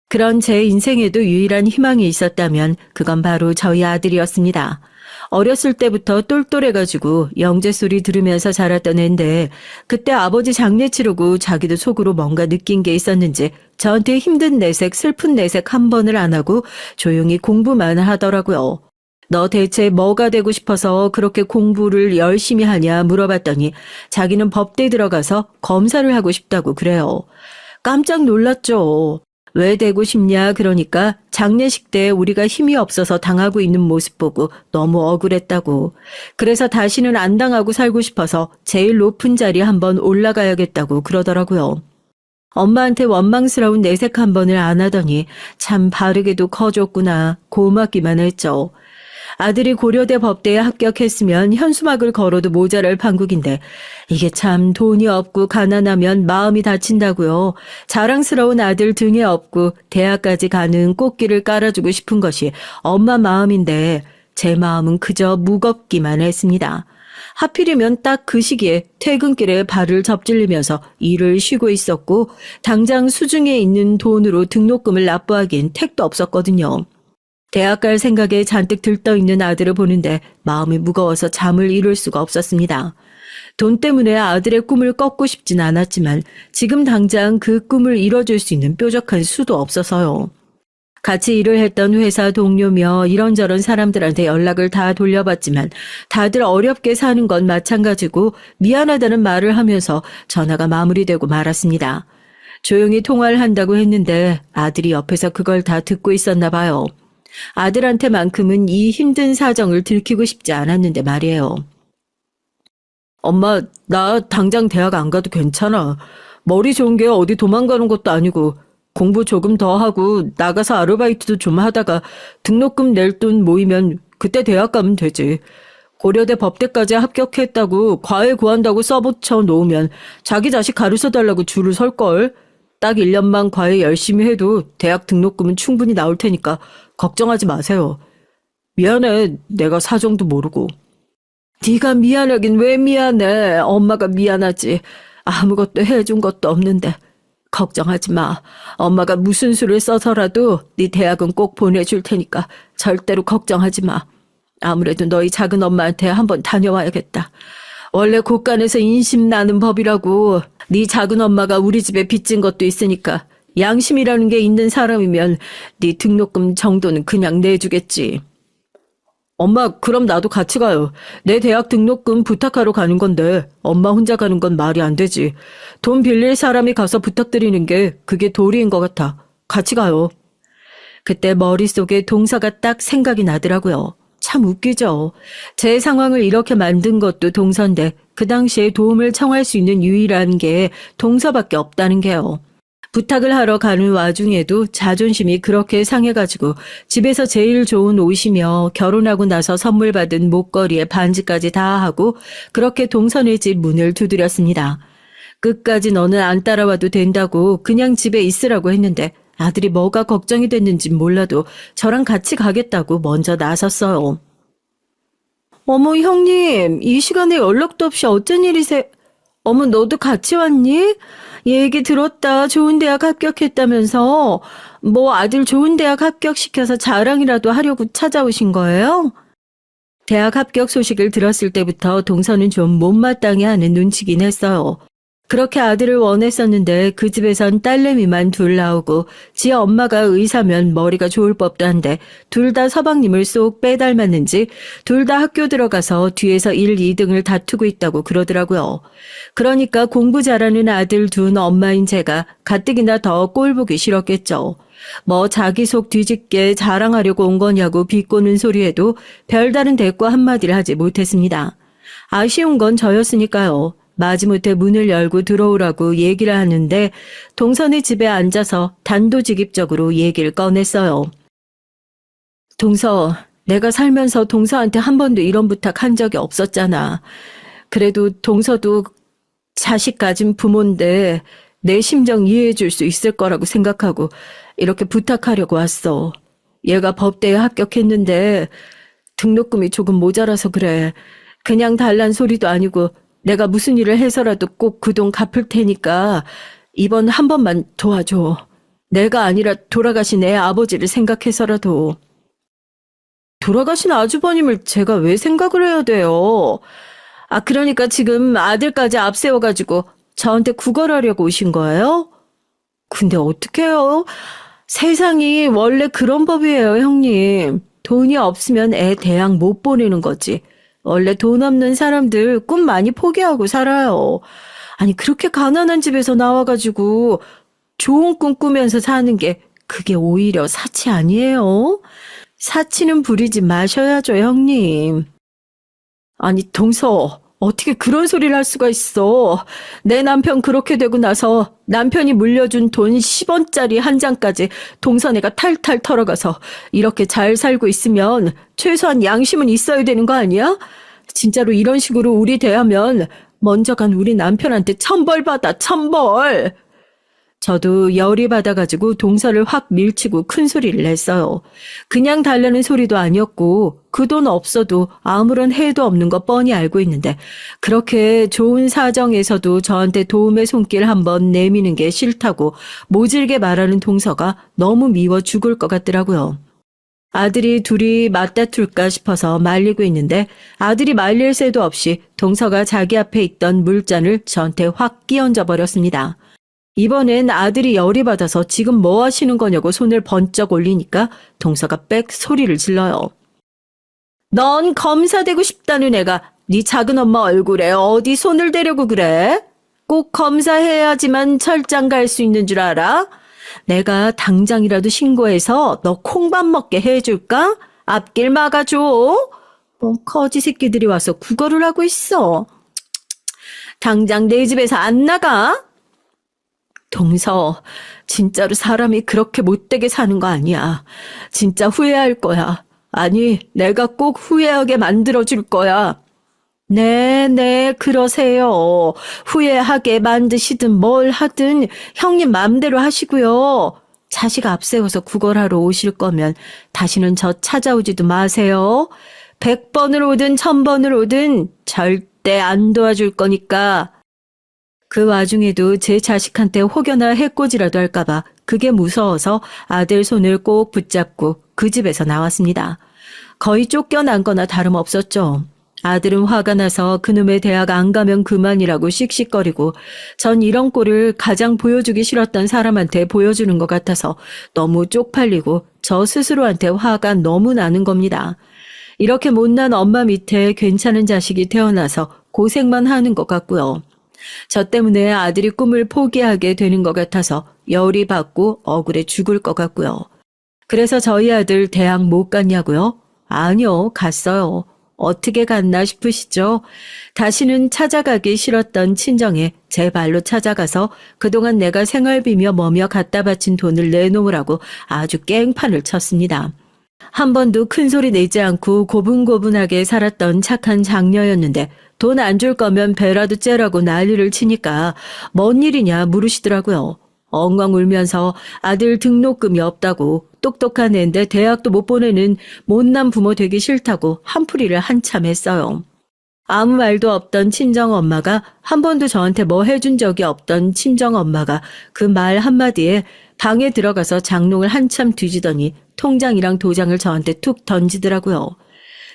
그런 제 인생에도 유일한 희망이 있었다면 그건 바로 저희 아들이었습니다. 어렸을 때부터 똘똘해가지고 영재 소리 들으면서 자랐던 앤데 그때 아버지 장례 치르고 자기도 속으로 뭔가 느낀 게 있었는지 저한테 힘든 내색, 슬픈 내색 한 번을 안 하고 조용히 공부만 하더라고요. 너 대체 뭐가 되고 싶어서 그렇게 공부를 열심히 하냐 물어봤더니 자기는 법대 들어가서 검사를 하고 싶다고 그래요. 깜짝 놀랐죠. 왜 되고 싶냐 그러니까 장례식 때 우리가 힘이 없어서 당하고 있는 모습 보고 너무 억울했다고. 그래서 다시는 안 당하고 살고 싶어서 제일 높은 자리 한번 올라가야겠다고 그러더라고요. 엄마한테 원망스러운 내색 한 번을 안 하더니 참 바르게도 커줬구나 고맙기만 했죠. 아들이 고려대 법대에 합격했으면 현수막을 걸어도 모자랄 판국인데 이게 참 돈이 없고 가난하면 마음이 다친다고요. 자랑스러운 아들 등에 업고 대학까지 가는 꽃길을 깔아주고 싶은 것이 엄마 마음인데 제 마음은 그저 무겁기만 했습니다. 하필이면 딱 그 시기에 퇴근길에 발을 접질리면서 일을 쉬고 있었고 당장 수중에 있는 돈으로 등록금을 납부하긴 택도 없었거든요. 대학 갈 생각에 잔뜩 들떠있는 아들을 보는데 마음이 무거워서 잠을 이룰 수가 없었습니다. 돈 때문에 아들의 꿈을 꺾고 싶진 않았지만 지금 당장 그 꿈을 이뤄줄 수 있는 뾰족한 수도 없어서요. 같이 일을 했던 회사 동료며 이런저런 사람들한테 연락을 다 돌려봤지만 다들 어렵게 사는 건 마찬가지고 미안하다는 말을 하면서 전화가 마무리되고 말았습니다. 조용히 통화를 한다고 했는데 아들이 옆에서 그걸 다 듣고 있었나 봐요. 아들한테만큼은 이 힘든 사정을 들키고 싶지 않았는데 말이에요. 엄마, 나 당장 대학 안 가도 괜찮아. 머리 좋은 게 어디 도망가는 것도 아니고 공부 조금 더 하고 나가서 아르바이트도 좀 하다가 등록금 낼 돈 모이면 그때 대학 가면 되지. 고려대 법대까지 합격했다고 과외 구한다고 써붙여 놓으면 자기 자식 가르쳐달라고 줄을 설걸. 딱 1년만 과외 열심히 해도 대학 등록금은 충분히 나올 테니까 걱정하지 마세요. 미안해. 내가 사정도 모르고. 네가 미안하긴 왜 미안해. 엄마가 미안하지. 아무것도 해준 것도 없는데. 걱정하지 마. 엄마가 무슨 수를 써서라도 네 대학은 꼭 보내줄 테니까 절대로 걱정하지 마. 아무래도 너희 작은 엄마한테 한번 다녀와야겠다. 원래 곳간에서 인심 나는 법이라고. 네 작은 엄마가 우리 집에 빚진 것도 있으니까 양심이라는 게 있는 사람이면 네 등록금 정도는 그냥 내주겠지. 엄마, 그럼 나도 같이 가요. 내 대학 등록금 부탁하러 가는 건데 엄마 혼자 가는 건 말이 안 되지. 돈 빌릴 사람이 가서 부탁드리는 게 그게 도리인 것 같아. 같이 가요. 그때 머릿속에 동서가 딱 생각이 나더라고요. 참 웃기죠. 제 상황을 이렇게 만든 것도 동서인데 그 당시에 도움을 청할 수 있는 유일한 게 동서밖에 없다는 게요. 부탁을 하러 가는 와중에도 자존심이 그렇게 상해가지고 집에서 제일 좋은 옷이며 결혼하고 나서 선물 받은 목걸이에 반지까지 다 하고 그렇게 동선의 집 문을 두드렸습니다. 끝까지 너는 안 따라와도 된다고 그냥 집에 있으라고 했는데 아들이 뭐가 걱정이 됐는지 몰라도 저랑 같이 가겠다고 먼저 나섰어요. 어머 형님, 이 시간에 연락도 없이 어쩐 일이세요? 어머 너도 같이 왔니? 얘기 들었다. 좋은 대학 합격했다면서. 뭐 아들 좋은 대학 합격시켜서 자랑이라도 하려고 찾아오신 거예요? 대학 합격 소식을 들었을 때부터 동서는 좀 못마땅해 하는 눈치긴 했어요. 그렇게 아들을 원했었는데 그 집에선 딸내미만 둘 나오고 지 엄마가 의사면 머리가 좋을 법도 한데 둘 다 서방님을 쏙 빼닮았는지 둘 다 학교 들어가서 뒤에서 1, 2등을 다투고 있다고 그러더라고요. 그러니까 공부 잘하는 아들 둔 엄마인 제가 가뜩이나 더 꼴보기 싫었겠죠. 뭐 자기 속 뒤집게 자랑하려고 온 거냐고 비꼬는 소리에도 별다른 대꾸 한마디를 하지 못했습니다. 아쉬운 건 저였으니까요. 마지못해 문을 열고 들어오라고 얘기를 하는데 동선의 집에 앉아서 단도직입적으로 얘기를 꺼냈어요. 동서, 내가 살면서 동서한테 한 번도 이런 부탁 한 적이 없었잖아. 그래도 동서도 자식 가진 부모인데 내 심정 이해해 줄 수 있을 거라고 생각하고 이렇게 부탁하려고 왔어. 얘가 법대에 합격했는데 등록금이 조금 모자라서 그래. 그냥 달란 소리도 아니고 내가 무슨 일을 해서라도 꼭 그 돈 갚을 테니까 이번 한 번만 도와줘. 내가 아니라 돌아가신 애 아버지를 생각해서라도. 돌아가신 아주버님을 제가 왜 생각을 해야 돼요? 그러니까 지금 아들까지 앞세워가지고 저한테 구걸하려고 오신 거예요? 근데 어떡해요? 세상이 원래 그런 법이에요, 형님. 돈이 없으면 애 대학 못 보내는 거지. 원래 돈 없는 사람들 꿈 많이 포기하고 살아요. 아니, 그렇게 가난한 집에서 나와가지고 좋은 꿈 꾸면서 사는 게 그게 오히려 사치 아니에요? 사치는 부리지 마셔야죠, 형님. 아니, 동서, 어떻게 그런 소리를 할 수가 있어. 내 남편 그렇게 되고 나서 남편이 물려준 돈 10원짜리 한 장까지 동서네가 탈탈 털어가서 이렇게 잘 살고 있으면 최소한 양심은 있어야 되는 거 아니야? 진짜로 이런 식으로 우리 대하면 먼저 간 우리 남편한테 천벌 받아, 천벌. 저도 열이 받아가지고 동서를 확 밀치고 큰 소리를 냈어요. 그냥 달라는 소리도 아니었고 그 돈 없어도 아무런 해도 없는 거 뻔히 알고 있는데 그렇게 좋은 사정에서도 저한테 도움의 손길 한번 내미는 게 싫다고 모질게 말하는 동서가 너무 미워 죽을 것 같더라고요. 아들이 둘이 맞다툴까 싶어서 말리고 있는데 아들이 말릴 새도 없이 동서가 자기 앞에 있던 물잔을 저한테 확 끼얹어 버렸습니다. 이번엔 아들이 열이 받아서 지금 뭐 하시는 거냐고 손을 번쩍 올리니까 동서가 빽 소리를 질러요. 넌 검사되고 싶다는 애가 네 작은 엄마 얼굴에 어디 손을 대려고 그래? 꼭 검사해야지만 철장 갈 수 있는 줄 알아? 내가 당장이라도 신고해서 너 콩밥 먹게 해줄까? 앞길 막아줘. 뭐 거지 새끼들이 와서 구걸을 하고 있어. 당장 내 집에서 안 나가? 동서, 진짜로 사람이 그렇게 못되게 사는 거 아니야. 진짜 후회할 거야. 아니, 내가 꼭 후회하게 만들어줄 거야. 네, 그러세요. 후회하게 만드시든 뭘 하든 형님 마음대로 하시고요. 자식 앞세워서 구걸하러 오실 거면 다시는 저 찾아오지도 마세요. 100번을 오든 1000번을 오든 절대 안 도와줄 거니까. 그 와중에도 제 자식한테 혹여나 해코지라도 할까봐 그게 무서워서 아들 손을 꼭 붙잡고 그 집에서 나왔습니다. 거의 쫓겨난 거나 다름없었죠. 아들은 화가 나서 그놈의 대학 안 가면 그만이라고 씩씩거리고 전 이런 꼴을 가장 보여주기 싫었던 사람한테 보여주는 것 같아서 너무 쪽팔리고 저 스스로한테 화가 너무 나는 겁니다. 이렇게 못난 엄마 밑에 괜찮은 자식이 태어나서 고생만 하는 것 같고요. 저 때문에 아들이 꿈을 포기하게 되는 것 같아서 열이 받고 억울해 죽을 것 같고요. 그래서 저희 아들 대학 못 갔냐고요? 아니요, 갔어요. 어떻게 갔나 싶으시죠? 다시는 찾아가기 싫었던 친정에 제 발로 찾아가서 그동안 내가 생활비며 뭐며 갖다 바친 돈을 내놓으라고 아주 깽판을 쳤습니다. 한 번도 큰 소리 내지 않고 고분고분하게 살았던 착한 장녀였는데 돈 안 줄 거면 배라도 째라고 난리를 치니까 뭔 일이냐 물으시더라고요. 엉엉 울면서 아들 등록금이 없다고 똑똑한 애인데 대학도 못 보내는 못난 부모 되기 싫다고 한풀이를 한참 했어요. 아무 말도 없던 친정엄마가 한 번도 저한테 뭐 해준 적이 없던 친정엄마가 그 말 한마디에 방에 들어가서 장롱을 한참 뒤지더니 통장이랑 도장을 저한테 툭 던지더라고요.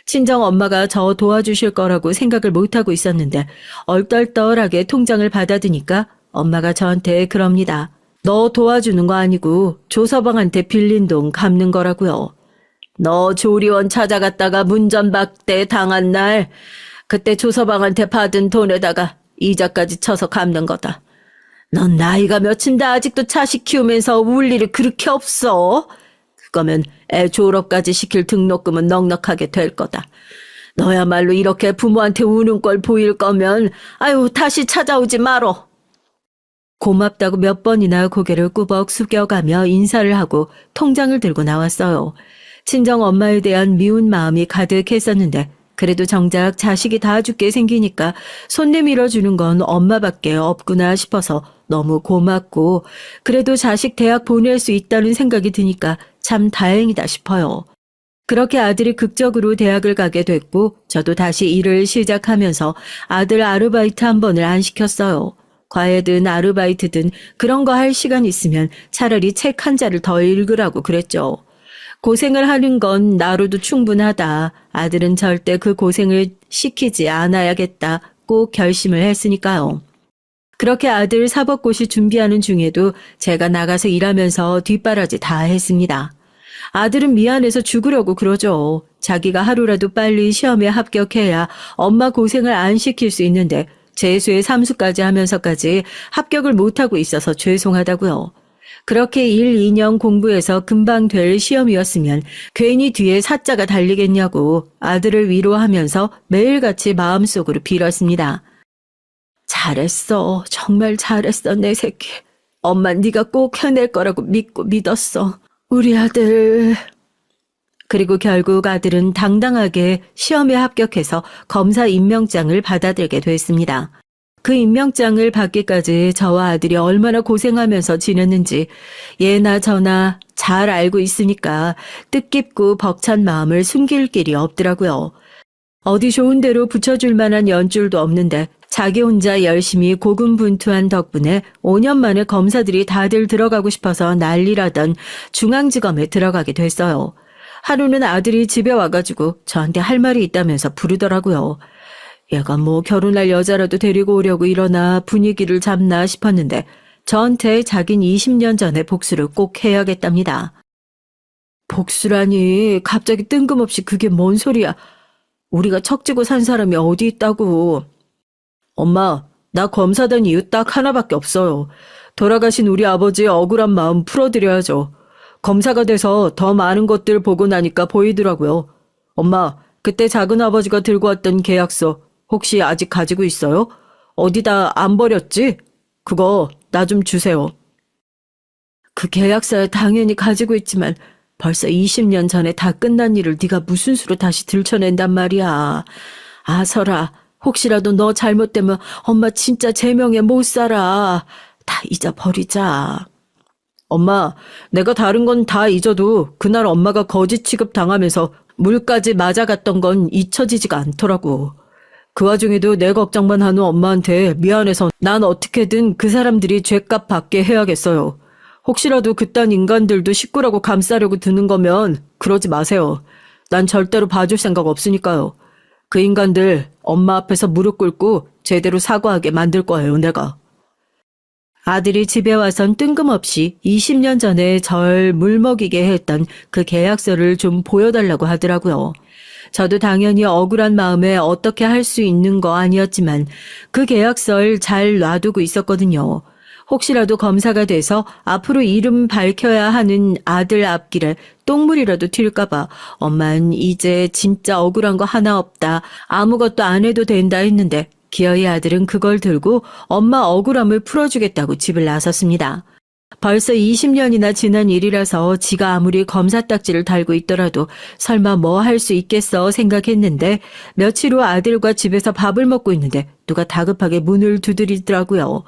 친정엄마가 저 도와주실 거라고 생각을 못하고 있었는데 얼떨떨하게 통장을 받아드니까 엄마가 저한테 그럽니다. 너 도와주는 거 아니고 조서방한테 빌린 돈 갚는 거라고요. 너 조리원 찾아갔다가 문전박대 당한 날 그때 조서방한테 받은 돈에다가 이자까지 쳐서 갚는 거다. 넌 나이가 몇인데 아직도 자식 키우면서 울 일이 그렇게 없어. 그거면 애 졸업까지 시킬 등록금은 넉넉하게 될 거다. 너야말로 이렇게 부모한테 우는 걸 보일 거면 아유 다시 찾아오지 말어. 고맙다고 몇 번이나 고개를 꾸벅 숙여가며 인사를 하고 통장을 들고 나왔어요. 친정 엄마에 대한 미운 마음이 가득했었는데 그래도 정작 자식이 다 죽게 생기니까 손 내밀어주는 건 엄마밖에 없구나 싶어서 너무 고맙고 그래도 자식 대학 보낼 수 있다는 생각이 드니까 참 다행이다 싶어요. 그렇게 아들이 극적으로 대학을 가게 됐고 저도 다시 일을 시작하면서 아들 아르바이트 한 번을 안 시켰어요. 과외든 아르바이트든 그런 거 할 시간 있으면 차라리 책 한 자를 더 읽으라고 그랬죠. 고생을 하는 건 나로도 충분하다. 아들은 절대 그 고생을 시키지 않아야겠다. 꼭 결심을 했으니까요. 그렇게 아들 사법고시 준비하는 중에도 제가 나가서 일하면서 뒷바라지 다 했습니다. 아들은 미안해서 죽으려고 그러죠. 자기가 하루라도 빨리 시험에 합격해야 엄마 고생을 안 시킬 수 있는데 재수에 삼수까지 하면서까지 합격을 못하고 있어서 죄송하다고요. 그렇게 1, 2년 공부해서 금방 될 시험이었으면 괜히 뒤에 사자가 달리겠냐고 아들을 위로하면서 매일같이 마음속으로 빌었습니다. 잘했어. 정말 잘했어 내 새끼. 엄마 네가 꼭 해낼 거라고 믿고 믿었어. 우리 아들. 그리고 결국 아들은 당당하게 시험에 합격해서 검사 임명장을 받아들게 됐습니다. 그 임명장을 받기까지 저와 아들이 얼마나 고생하면서 지냈는지 예나 저나 잘 알고 있으니까 뜻깊고 벅찬 마음을 숨길 길이 없더라고요. 어디 좋은 데로 붙여줄 만한 연줄도 없는데 자기 혼자 열심히 고군분투한 덕분에 5년 만에 검사들이 다들 들어가고 싶어서 난리라던 중앙지검에 들어가게 됐어요. 하루는 아들이 집에 와가지고 저한테 할 말이 있다면서 부르더라고요. 얘가 뭐 결혼할 여자라도 데리고 오려고 이러나 분위기를 잡나 싶었는데 저한테 자긴 20년 전에 복수를 꼭 해야겠답니다. 복수라니 갑자기 뜬금없이 그게 뭔 소리야. 우리가 척지고 산 사람이 어디 있다고. 엄마, 나 검사된 이유 딱 하나밖에 없어요. 돌아가신 우리 아버지의 억울한 마음 풀어드려야죠. 검사가 돼서 더 많은 것들 보고 나니까 보이더라고요. 엄마, 그때 작은 아버지가 들고 왔던 계약서 혹시 아직 가지고 있어요? 어디다 안 버렸지? 그거 나 좀 주세요. 그 계약서야 당연히 가지고 있지만 벌써 20년 전에 다 끝난 일을 네가 무슨 수로 다시 들춰낸단 말이야. 아설아, 혹시라도 너 잘못되면 엄마 진짜 제명에 못 살아. 다 잊어버리자. 엄마, 내가 다른 건 다 잊어도 그날 엄마가 거지 취급 당하면서 물까지 맞아갔던 건 잊혀지지가 않더라고. 그 와중에도 내 걱정만 하는 엄마한테 미안해서 난 어떻게든 그 사람들이 죗값 받게 해야겠어요. 혹시라도 그딴 인간들도 식구라고 감싸려고 드는 거면 그러지 마세요. 난 절대로 봐줄 생각 없으니까요. 그 인간들 엄마 앞에서 무릎 꿇고 제대로 사과하게 만들 거예요, 내가. 아들이 집에 와선 뜬금없이 20년 전에 절 물먹이게 했던 그 계약서를 좀 보여달라고 하더라고요. 저도 당연히 억울한 마음에 어떻게 할 수 있는 거 아니었지만 그 계약서를 잘 놔두고 있었거든요. 혹시라도 검사가 돼서 앞으로 이름 밝혀야 하는 아들 앞길에 똥물이라도 튈까봐 엄만 이제 진짜 억울한 거 하나 없다. 아무것도 안 해도 된다 했는데 기어이 아들은 그걸 들고 엄마 억울함을 풀어주겠다고 집을 나섰습니다. 벌써 20년이나 지난 일이라서 지가 아무리 검사 딱지를 달고 있더라도 설마 뭐 할 수 있겠어 생각했는데 며칠 후 아들과 집에서 밥을 먹고 있는데 누가 다급하게 문을 두드리더라고요.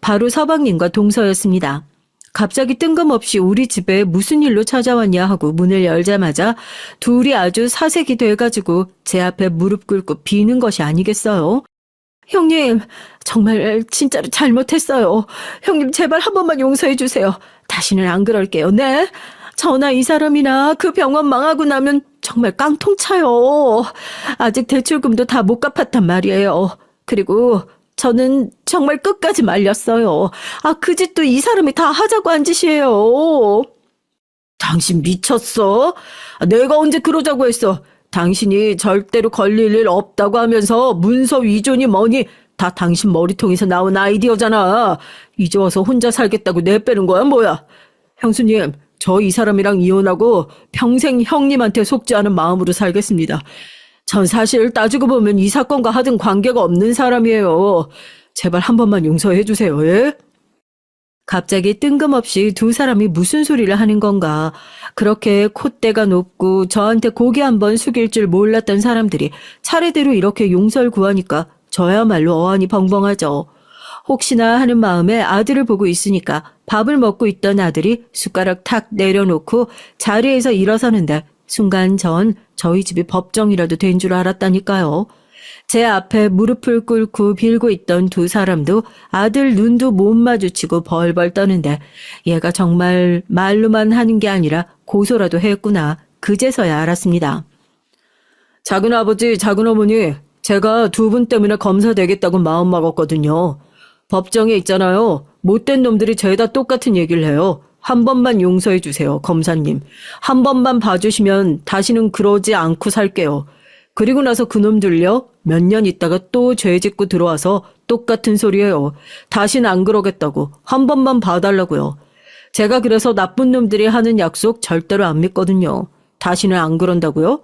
바로 서방님과 동서였습니다. 갑자기 뜬금없이 우리 집에 무슨 일로 찾아왔냐 하고 문을 열자마자 둘이 아주 사색이 돼가지고 제 앞에 무릎 꿇고 비는 것이 아니겠어요? 형님, 정말 진짜로 잘못했어요. 형님 제발 한 번만 용서해 주세요. 다시는 안 그럴게요. 네? 저나 이 사람이나 그 병원 망하고 나면 정말 깡통 차요. 아직 대출금도 다 못 갚았단 말이에요. 그리고 저는 정말 끝까지 말렸어요. 아, 그 짓도 이 사람이 다 하자고 한 짓이에요. 당신 미쳤어? 내가 언제 그러자고 했어? 당신이 절대로 걸릴 일 없다고 하면서 문서 위조니 뭐니 다 당신 머리통에서 나온 아이디어잖아. 이제 와서 혼자 살겠다고 내빼는 거야 뭐야. 형수님, 저 이 사람이랑 이혼하고 평생 형님한테 속지 않은 마음으로 살겠습니다. 전 사실 따지고 보면 이 사건과 하등 관계가 없는 사람이에요. 제발 한 번만 용서해 주세요, 예? 갑자기 뜬금없이 두 사람이 무슨 소리를 하는 건가. 그렇게 콧대가 높고 저한테 고개 한번 숙일 줄 몰랐던 사람들이 차례대로 이렇게 용서를 구하니까 저야말로 어안이 벙벙하죠. 혹시나 하는 마음에 아들을 보고 있으니까 밥을 먹고 있던 아들이 숟가락 탁 내려놓고 자리에서 일어서는데 순간 전 저희 집이 법정이라도 된 줄 알았다니까요. 제 앞에 무릎을 꿇고 빌고 있던 두 사람도 아들 눈도 못 마주치고 벌벌 떠는데 얘가 정말 말로만 하는 게 아니라 고소라도 했구나. 그제서야 알았습니다. 작은 아버지, 작은 어머니, 제가 두 분 때문에 검사 되겠다고 마음먹었거든요. 법정에 있잖아요. 못된 놈들이 죄다 똑같은 얘기를 해요. 한 번만 용서해 주세요, 검사님. 한 번만 봐주시면 다시는 그러지 않고 살게요. 그리고 나서 그놈들요, 몇 년 있다가 또 죄 짓고 들어와서 똑같은 소리예요. 다신 안 그러겠다고. 한 번만 봐달라고요. 제가 그래서 나쁜 놈들이 하는 약속 절대로 안 믿거든요. 다시는 안 그런다고요?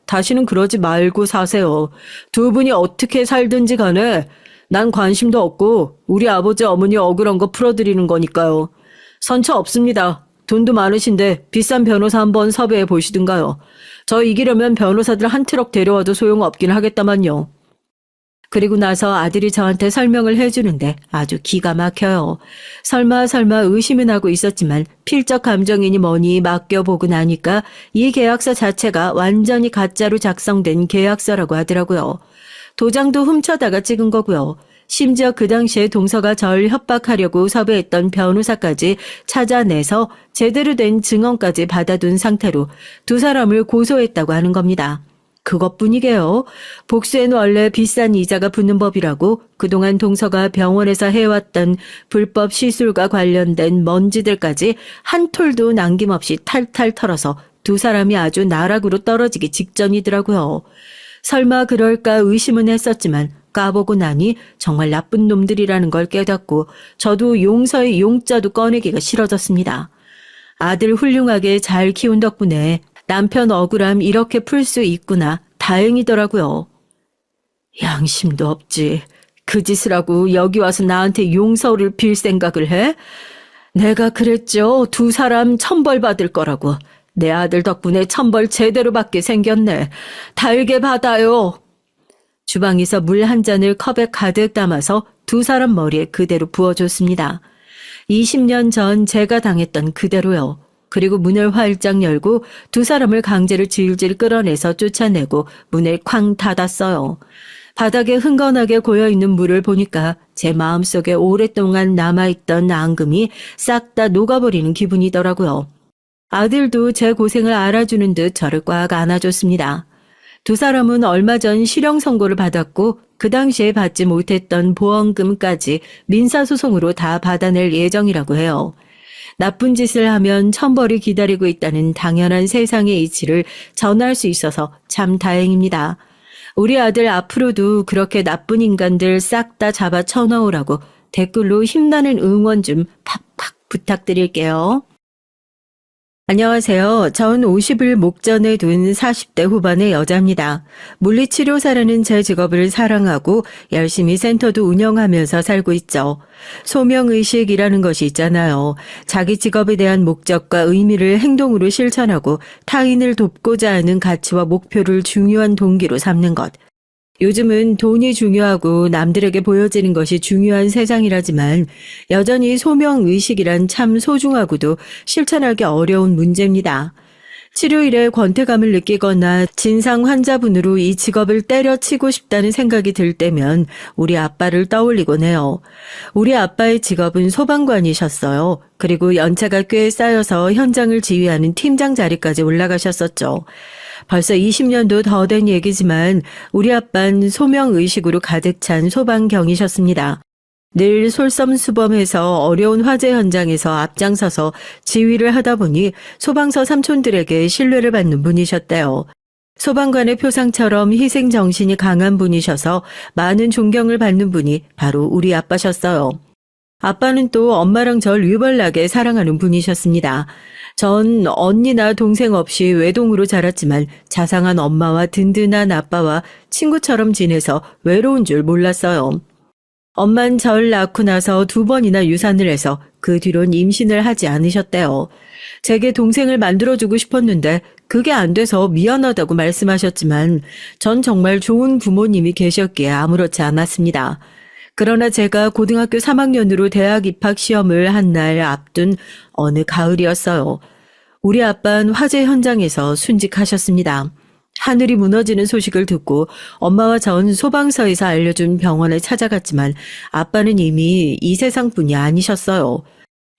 다시는 그러지 말고 사세요. 두 분이 어떻게 살든지 간에 난 관심도 없고 우리 아버지 어머니 억울한 거 풀어드리는 거니까요. 선처 없습니다. 돈도 많으신데 비싼 변호사 한번 섭외해 보시든가요. 저 이기려면 변호사들 한 트럭 데려와도 소용없긴 하겠다만요. 그리고 나서 아들이 저한테 설명을 해주는데 아주 기가 막혀요. 설마 의심은 하고 있었지만 필적 감정이니 뭐니 맡겨보고 나니까 이 계약서 자체가 완전히 가짜로 작성된 계약서라고 하더라고요. 도장도 훔쳐다가 찍은 거고요. 심지어 그 당시에 동서가 절 협박하려고 섭외했던 변호사까지 찾아내서 제대로 된 증언까지 받아둔 상태로 두 사람을 고소했다고 하는 겁니다. 그것뿐이게요. 복수엔 원래 비싼 이자가 붙는 법이라고 그동안 동서가 병원에서 해왔던 불법 시술과 관련된 먼지들까지 한 톨도 남김없이 탈탈 털어서 두 사람이 아주 나락으로 떨어지기 직전이더라고요. 설마 그럴까 의심은 했었지만 까보고 나니 정말 나쁜 놈들이라는 걸 깨닫고 저도 용서의 용자도 꺼내기가 싫어졌습니다. 아들 훌륭하게 잘 키운 덕분에 남편 억울함 이렇게 풀 수 있구나. 다행이더라고요. 양심도 없지. 그 짓을 하고 여기 와서 나한테 용서를 빌 생각을 해? 내가 그랬죠. 두 사람 천벌 받을 거라고. 내 아들 덕분에 천벌 제대로 받게 생겼네. 달게 받아요. 주방에서 물 한 잔을 컵에 가득 담아서 두 사람 머리에 그대로 부어줬습니다. 20년 전 제가 당했던 그대로요. 그리고 문을 활짝 열고 두 사람을 강제로 질질 끌어내서 쫓아내고 문을 쾅 닫았어요. 바닥에 흥건하게 고여있는 물을 보니까 제 마음속에 오랫동안 남아있던 앙금이 싹 다 녹아버리는 기분이더라고요. 아들도 제 고생을 알아주는 듯 저를 꽉 안아줬습니다. 두 사람은 얼마 전 실형 선고를 받았고 그 당시에 받지 못했던 보험금까지 민사소송으로 다 받아낼 예정이라고 해요. 나쁜 짓을 하면 천벌이 기다리고 있다는 당연한 세상의 이치를 전할 수 있어서 참 다행입니다. 우리 아들 앞으로도 그렇게 나쁜 인간들 싹 다 잡아 쳐넣으라고 댓글로 힘나는 응원 좀 팍팍 부탁드릴게요. 안녕하세요. 전 50을 목전에 둔 40대 후반의 여자입니다. 물리치료사라는 제 직업을 사랑하고 열심히 센터도 운영하면서 살고 있죠. 소명의식이라는 것이 있잖아요. 자기 직업에 대한 목적과 의미를 행동으로 실천하고 타인을 돕고자 하는 가치와 목표를 중요한 동기로 삼는 것. 요즘은 돈이 중요하고 남들에게 보여지는 것이 중요한 세상이라지만 여전히 소명의식이란 참 소중하고도 실천하기 어려운 문제입니다. 치료일에 권태감을 느끼거나 진상 환자분으로 이 직업을 때려치고 싶다는 생각이 들 때면 우리 아빠를 떠올리곤 해요. 우리 아빠의 직업은 소방관이셨어요. 그리고 연차가 꽤 쌓여서 현장을 지휘하는 팀장 자리까지 올라가셨었죠. 벌써 20년도 더 된 얘기지만 우리 아빠는 소명의식으로 가득 찬 소방경이셨습니다. 늘 솔선수범해서 어려운 화재 현장에서 앞장서서 지휘를 하다 보니 소방서 삼촌들에게 신뢰를 받는 분이셨대요. 소방관의 표상처럼 희생정신이 강한 분이셔서 많은 존경을 받는 분이 바로 우리 아빠셨어요. 아빠는 또 엄마랑 절 유별나게 사랑하는 분이셨습니다. 전 언니나 동생 없이 외동으로 자랐지만 자상한 엄마와 든든한 아빠와 친구처럼 지내서 외로운 줄 몰랐어요. 엄만 절 낳고 나서 2번이나 유산을 해서 그 뒤론 임신을 하지 않으셨대요. 제게 동생을 만들어주고 싶었는데 그게 안 돼서 미안하다고 말씀하셨지만 전 정말 좋은 부모님이 계셨기에 아무렇지 않았습니다. 그러나 제가 고등학교 3학년으로 대학 입학 시험을 한 날 앞둔 어느 가을이었어요. 우리 아빠는 화재 현장에서 순직하셨습니다. 하늘이 무너지는 소식을 듣고 엄마와 전 소방서에서 알려준 병원에 찾아갔지만 아빠는 이미 이 세상뿐이 아니셨어요.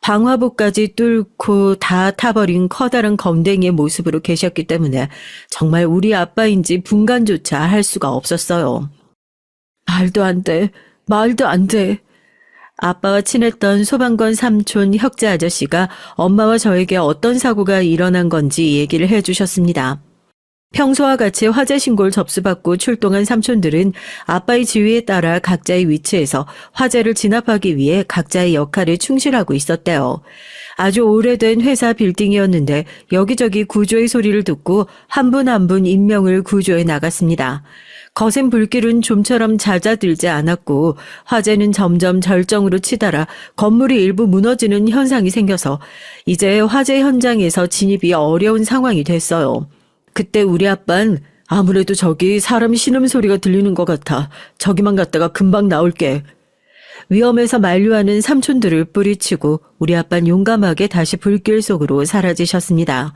방화복까지 뚫고 다 타버린 커다란 검댕이의 모습으로 계셨기 때문에 정말 우리 아빠인지 분간조차 할 수가 없었어요. 말도 안 돼. 말도 안 돼. 아빠와 친했던 소방관 삼촌 혁재 아저씨가 엄마와 저에게 어떤 사고가 일어난 건지 얘기를 해주셨습니다. 평소와 같이 화재 신고를 접수받고 출동한 삼촌들은 아빠의 지휘에 따라 각자의 위치에서 화재를 진압하기 위해 각자의 역할에 충실하고 있었대요. 아주 오래된 회사 빌딩이었는데 여기저기 구조의 소리를 듣고 한 분 한 분 인명을 구조해 나갔습니다. 거센 불길은 좀처럼 잦아들지 않았고 화재는 점점 절정으로 치달아 건물이 일부 무너지는 현상이 생겨서 이제 화재 현장에서 진입이 어려운 상황이 됐어요. 그때 우리 아빤 아무래도 저기 사람 신음소리가 들리는 것 같아. 저기만 갔다가 금방 나올게. 위험해서 만류하는 삼촌들을 뿌리치고 우리 아빤 용감하게 다시 불길 속으로 사라지셨습니다.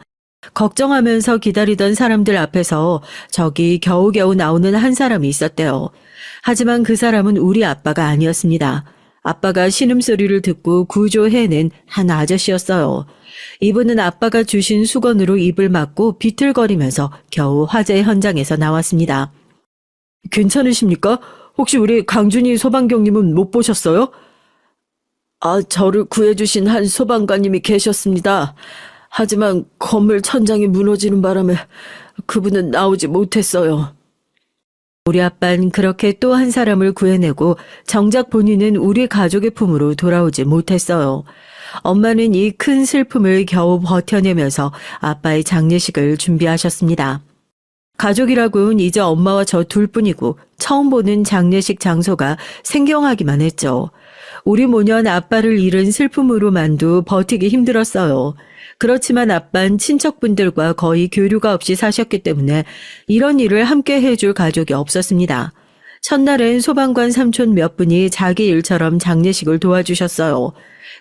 걱정하면서 기다리던 사람들 앞에서 저기 겨우겨우 나오는 한 사람이 있었대요. 하지만 그 사람은 우리 아빠가 아니었습니다. 아빠가 신음소리를 듣고 구조해낸 한 아저씨였어요. 이분은 아빠가 주신 수건으로 입을 막고 비틀거리면서 겨우 화재 현장에서 나왔습니다. 괜찮으십니까? 혹시 우리 강준희 소방경님은 못 보셨어요? 저를 구해주신 한 소방관님이 계셨습니다. 하지만 건물 천장이 무너지는 바람에 그분은 나오지 못했어요. 우리 아빠는 그렇게 또 한 사람을 구해내고 정작 본인은 우리 가족의 품으로 돌아오지 못했어요. 엄마는 이 큰 슬픔을 겨우 버텨내면서 아빠의 장례식을 준비하셨습니다. 가족이라고는 이제 엄마와 저 둘뿐이고 처음 보는 장례식 장소가 생경하기만 했죠. 우리 모년 아빠를 잃은 슬픔으로만도 버티기 힘들었어요. 그렇지만 아빠는 친척분들과 거의 교류가 없이 사셨기 때문에 이런 일을 함께 해줄 가족이 없었습니다. 첫날엔 소방관 삼촌 몇 분이 자기 일처럼 장례식을 도와주셨어요.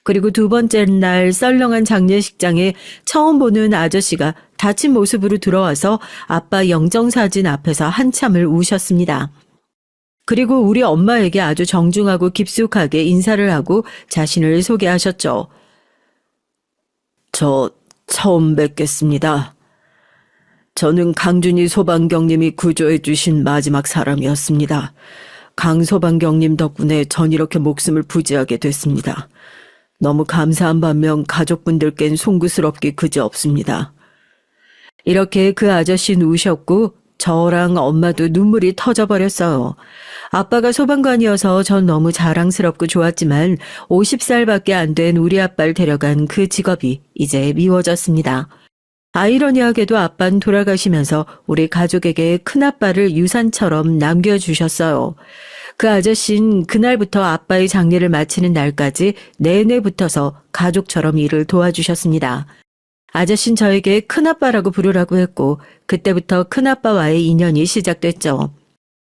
그리고 2번째 날 썰렁한 장례식장에 처음 보는 아저씨가 다친 모습으로 들어와서 아빠 영정사진 앞에서 한참을 우셨습니다. 그리고 우리 엄마에게 아주 정중하고 깊숙하게 인사를 하고 자신을 소개하셨죠. 저 처음 뵙겠습니다. 저는 강준희 소방경님이 구조해 주신 마지막 사람이었습니다. 강 소방경님 덕분에 전 이렇게 목숨을 부지하게 됐습니다. 너무 감사한 반면 가족분들께는 송구스럽기 그지없습니다. 이렇게 그 아저씨는 우셨고 저랑 엄마도 눈물이 터져버렸어요. 아빠가 소방관이어서 전 너무 자랑스럽고 좋았지만 50살밖에 안 된 우리 아빠를 데려간 그 직업이 이제 미워졌습니다. 아이러니하게도 아빠는 돌아가시면서 우리 가족에게 큰아빠를 유산처럼 남겨주셨어요. 그 아저씨는 그날부터 아빠의 장례를 마치는 날까지 내내 붙어서 가족처럼 일을 도와주셨습니다. 아저씨는 저에게 큰아빠라고 부르라고 했고 그때부터 큰아빠와의 인연이 시작됐죠.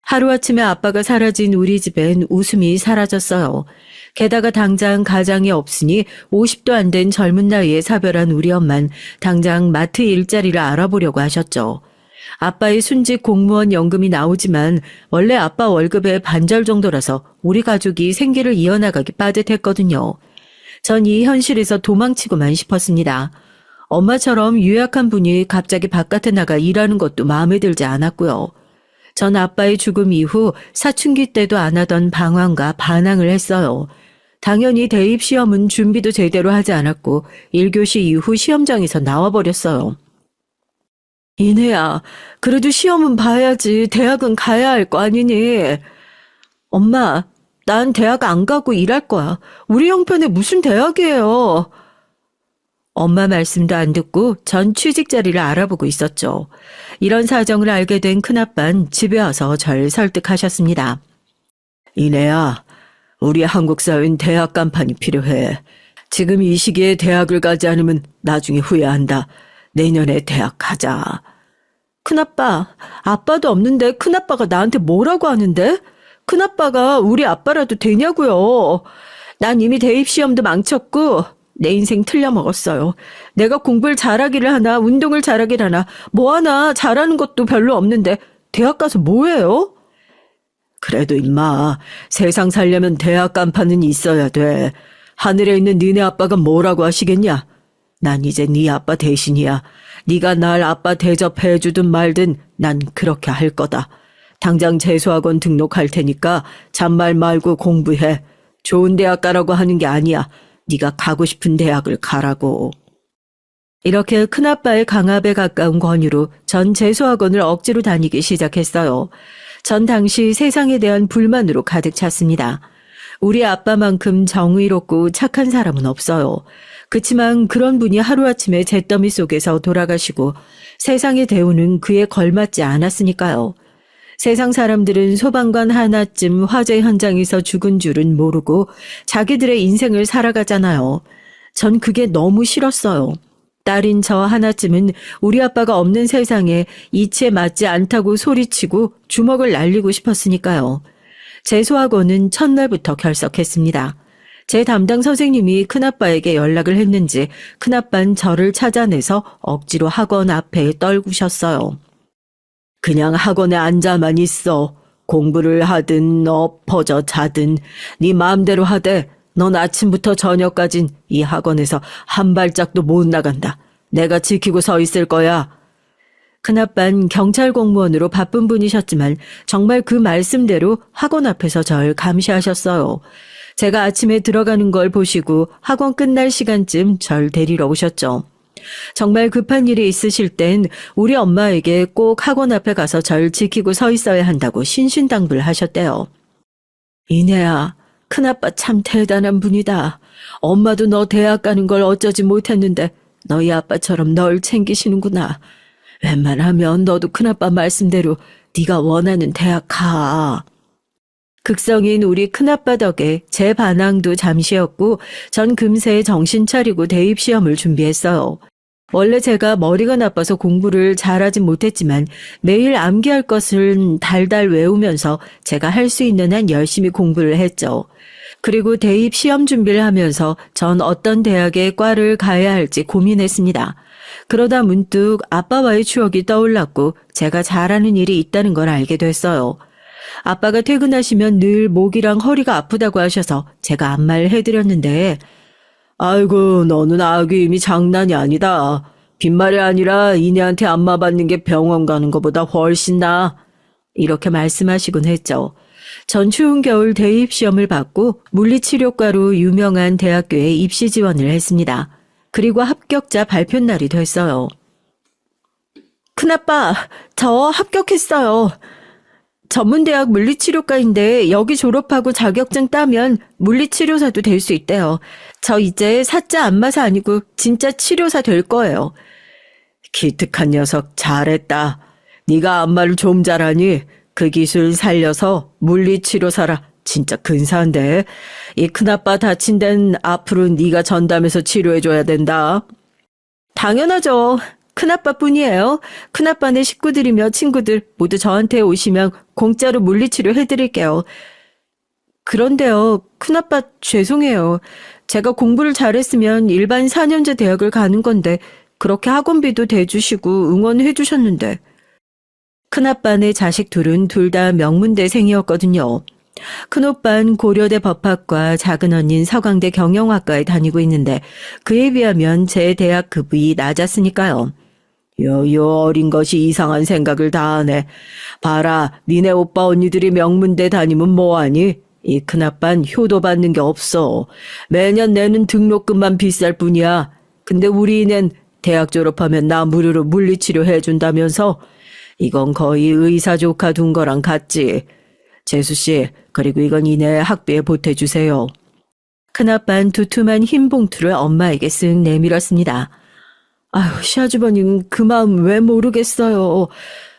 하루아침에 아빠가 사라진 우리 집엔 웃음이 사라졌어요. 게다가 당장 가장이 없으니 50도 안 된 젊은 나이에 사별한 우리 엄만 당장 마트 일자리를 알아보려고 하셨죠. 아빠의 순직 공무원 연금이 나오지만 원래 아빠 월급의 반절 정도라서 우리 가족이 생계를 이어나가기 빠듯했거든요. 전 이 현실에서 도망치고만 싶었습니다. 엄마처럼 유약한 분이 갑자기 바깥에 나가 일하는 것도 마음에 들지 않았고요. 전 아빠의 죽음 이후 사춘기 때도 안 하던 방황과 반항을 했어요. 당연히 대입 시험은 준비도 제대로 하지 않았고 1교시 이후 시험장에서 나와버렸어요. 이내야, 그래도 시험은 봐야지. 대학은 가야 할 거 아니니. 엄마, 난 대학 안 가고 일할 거야. 우리 형편에 무슨 대학이에요. 엄마 말씀도 안 듣고 전 취직 자리를 알아보고 있었죠. 이런 사정을 알게 된 큰아빠는 집에 와서 절 설득하셨습니다. 이내야, 우리 한국 사회는 대학 간판이 필요해. 지금 이 시기에 대학을 가지 않으면 나중에 후회한다. 내년에 대학 가자. 큰아빠, 아빠도 없는데 큰아빠가 나한테 뭐라고 하는데? 큰아빠가 우리 아빠라도 되냐고요. 난 이미 대입시험도 망쳤고 내 인생 틀려먹었어요. 내가 공부를 잘하기를 하나 운동을 잘하기를 하나 뭐 하나 잘하는 것도 별로 없는데 대학 가서 뭐해요? 그래도 임마, 세상 살려면 대학 간판은 있어야 돼. 하늘에 있는 니네 아빠가 뭐라고 하시겠냐? 난 이제 네 아빠 대신이야. 네가 날 아빠 대접해주든 말든 난 그렇게 할 거다. 당장 재수학원 등록할 테니까 잔말 말고 공부해. 좋은 대학 가라고 하는 게 아니야. 네가 가고 싶은 대학을 가라고. 이렇게 큰아빠의 강압에 가까운 권유로 전 재수학원을 억지로 다니기 시작했어요. 전 당시 세상에 대한 불만으로 가득 찼습니다. 우리 아빠만큼 정의롭고 착한 사람은 없어요. 그치만 그런 분이 하루아침에 잿더미 속에서 돌아가시고 세상의 대우는 그에 걸맞지 않았으니까요. 세상 사람들은 소방관 하나쯤 화재 현장에서 죽은 줄은 모르고 자기들의 인생을 살아가잖아요. 전 그게 너무 싫었어요. 딸인 저 하나쯤은 우리 아빠가 없는 세상에 이치에 맞지 않다고 소리치고 주먹을 날리고 싶었으니까요. 재수학원은 첫날부터 결석했습니다. 제 담당 선생님이 큰아빠에게 연락을 했는지 큰아빠는 저를 찾아내서 억지로 학원 앞에 떨구셨어요. 그냥 학원에 앉아만 있어. 공부를 하든 엎어져 자든 네 마음대로 하되 넌 아침부터 저녁까진 이 학원에서 한 발짝도 못 나간다. 내가 지키고 서 있을 거야. 큰아빠는 경찰 공무원으로 바쁜 분이셨지만 정말 그 말씀대로 학원 앞에서 절 감시하셨어요. 제가 아침에 들어가는 걸 보시고 학원 끝날 시간쯤 절 데리러 오셨죠. 정말 급한 일이 있으실 땐 우리 엄마에게 꼭 학원 앞에 가서 절 지키고 서 있어야 한다고 신신당부하셨대요. 이내야, 큰아빠 참 대단한 분이다. 엄마도 너 대학 가는 걸 어쩌지 못했는데 너희 아빠처럼 널 챙기시는구나. 웬만하면 너도 큰아빠 말씀대로 네가 원하는 대학 가. 극성인 우리 큰아빠 덕에 제 반항도 잠시였고 전 금세 정신 차리고 대입시험을 준비했어요. 원래 제가 머리가 나빠서 공부를 잘하진 못했지만 매일 암기할 것을 달달 외우면서 제가 할 수 있는 한 열심히 공부를 했죠. 그리고 대입 시험 준비를 하면서 전 어떤 대학에 과를 가야 할지 고민했습니다. 그러다 문득 아빠와의 추억이 떠올랐고 제가 잘하는 일이 있다는 걸 알게 됐어요. 아빠가 퇴근하시면 늘 목이랑 허리가 아프다고 하셔서 제가 안마를 해드렸는데 아이고 너는 아귀임이 장난이 아니다. 빈말이 아니라 이내한테 안마 받는 게 병원 가는 것보다 훨씬 나아. 이렇게 말씀하시곤 했죠. 전 추운 겨울 대입시험을 받고 물리치료과로 유명한 대학교에 입시 지원을 했습니다. 그리고 합격자 발표 날이 됐어요. 큰아빠, 저 합격했어요. 전문대학 물리치료과인데 여기 졸업하고 자격증 따면 물리치료사도 될 수 있대요. 저 이제 사자 안마사 아니고 진짜 치료사 될 거예요. 기특한 녀석 잘했다. 네가 안마를 좀 잘하니 그 기술 살려서 물리치료사라. 진짜 근사한데. 이 큰아빠 다친 데는 앞으로 네가 전담해서 치료해줘야 된다. 당연하죠. 큰아빠뿐이에요. 큰아빠네 식구들이며 친구들 모두 저한테 오시면 공짜로 물리치료 해드릴게요. 그런데요, 큰아빠 죄송해요. 제가 공부를 잘했으면 일반 4년제 대학을 가는 건데 그렇게 학원비도 대주시고 응원해 주셨는데. 큰아빠네 자식 둘은 둘 다 명문대생이었거든요. 큰오빠는 고려대 법학과, 작은 언니는 서강대 경영학과에 다니고 있는데 그에 비하면 제 대학 급이 낮았으니까요. 요 어린 것이 이상한 생각을 다 하네. 봐라, 니네 오빠 언니들이 명문대 다니면 뭐하니? 이 큰아빤 효도 받는 게 없어. 매년 내는 등록금만 비쌀 뿐이야. 근데 우리는 대학 졸업하면 나 무료로 물리치료 해준다면서? 이건 거의 의사 조카 둔 거랑 같지. 재수 씨, 그리고 이건 이내 학비에 보태주세요. 큰아빠는 두툼한 흰 봉투를 엄마에게 쓱 내밀었습니다. 아유, 시아주버님 그 마음 왜 모르겠어요.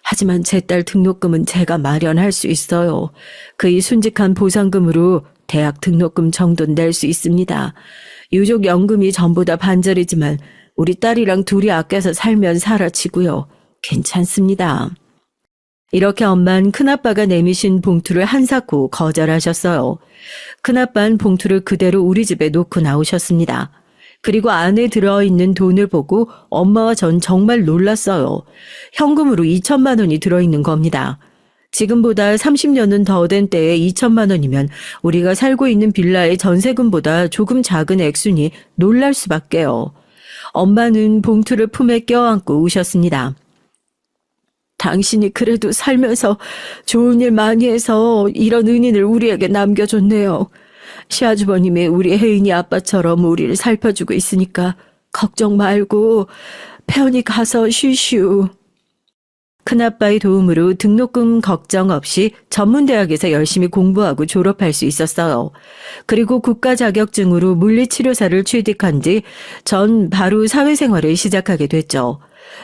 하지만 제 딸 등록금은 제가 마련할 수 있어요. 그 이 순직한 보상금으로 대학 등록금 정도는 낼 수 있습니다. 유족연금이 전부 다 반절이지만 우리 딸이랑 둘이 아껴서 살면 살아치고요. 괜찮습니다. 이렇게 엄만 큰아빠가 내미신 봉투를 한사코 거절하셨어요. 큰아빠는 봉투를 그대로 우리 집에 놓고 나오셨습니다. 그리고 안에 들어있는 돈을 보고 엄마와 전 정말 놀랐어요. 현금으로 2천만 원이 들어있는 겁니다. 지금보다 30년은 더 된 때에 2천만 원이면 우리가 살고 있는 빌라의 전세금보다 조금 작은 액수니 놀랄 수밖에요. 엄마는 봉투를 품에 껴안고 우셨습니다. 당신이 그래도 살면서 좋은 일 많이 해서 이런 은인을 우리에게 남겨줬네요. 시아주버님이 우리 혜인이 아빠처럼 우리를 살펴주고 있으니까 걱정 말고 편히 가서 쉬슈. 큰아빠의 도움으로 등록금 걱정 없이 전문대학에서 열심히 공부하고 졸업할 수 있었어요. 그리고 국가 자격증으로 물리치료사를 취득한 뒤 전 바로 사회생활을 시작하게 됐죠.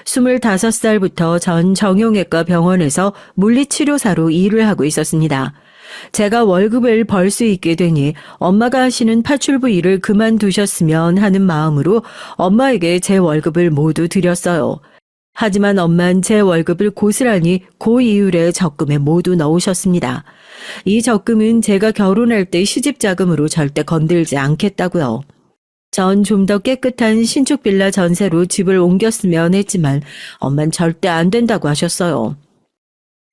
25살부터 전 정형외과 병원에서 물리치료사로 일을 하고 있었습니다. 제가 월급을 벌 수 있게 되니 엄마가 하시는 파출부 일을 그만두셨으면 하는 마음으로 엄마에게 제 월급을 모두 드렸어요. 하지만 엄만 제 월급을 고스란히 고이율의 적금에 모두 넣으셨습니다. 이 적금은 제가 결혼할 때 시집자금으로 절대 건들지 않겠다고요. 전 좀 더 깨끗한 신축 빌라 전세로 집을 옮겼으면 했지만 엄만 절대 안 된다고 하셨어요.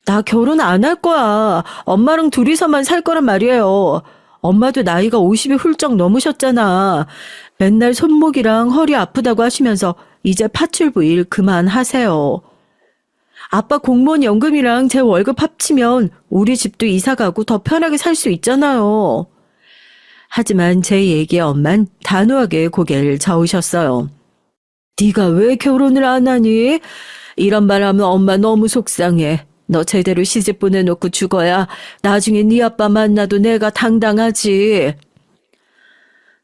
나 결혼 안 할 거야. 엄마랑 둘이서만 살 거란 말이에요. 엄마도 나이가 50이 훌쩍 넘으셨잖아. 맨날 손목이랑 허리 아프다고 하시면서 이제 파출부 일 그만하세요. 아빠 공무원 연금이랑 제 월급 합치면 우리 집도 이사 가고 더 편하게 살 수 있잖아요. 하지만 제 얘기에 엄만 단호하게 고개를 저으셨어요. 네가 왜 결혼을 안 하니? 이런 말 하면 엄마 너무 속상해. 너 제대로 시집 보내놓고 죽어야 나중에 네 아빠 만나도 내가 당당하지.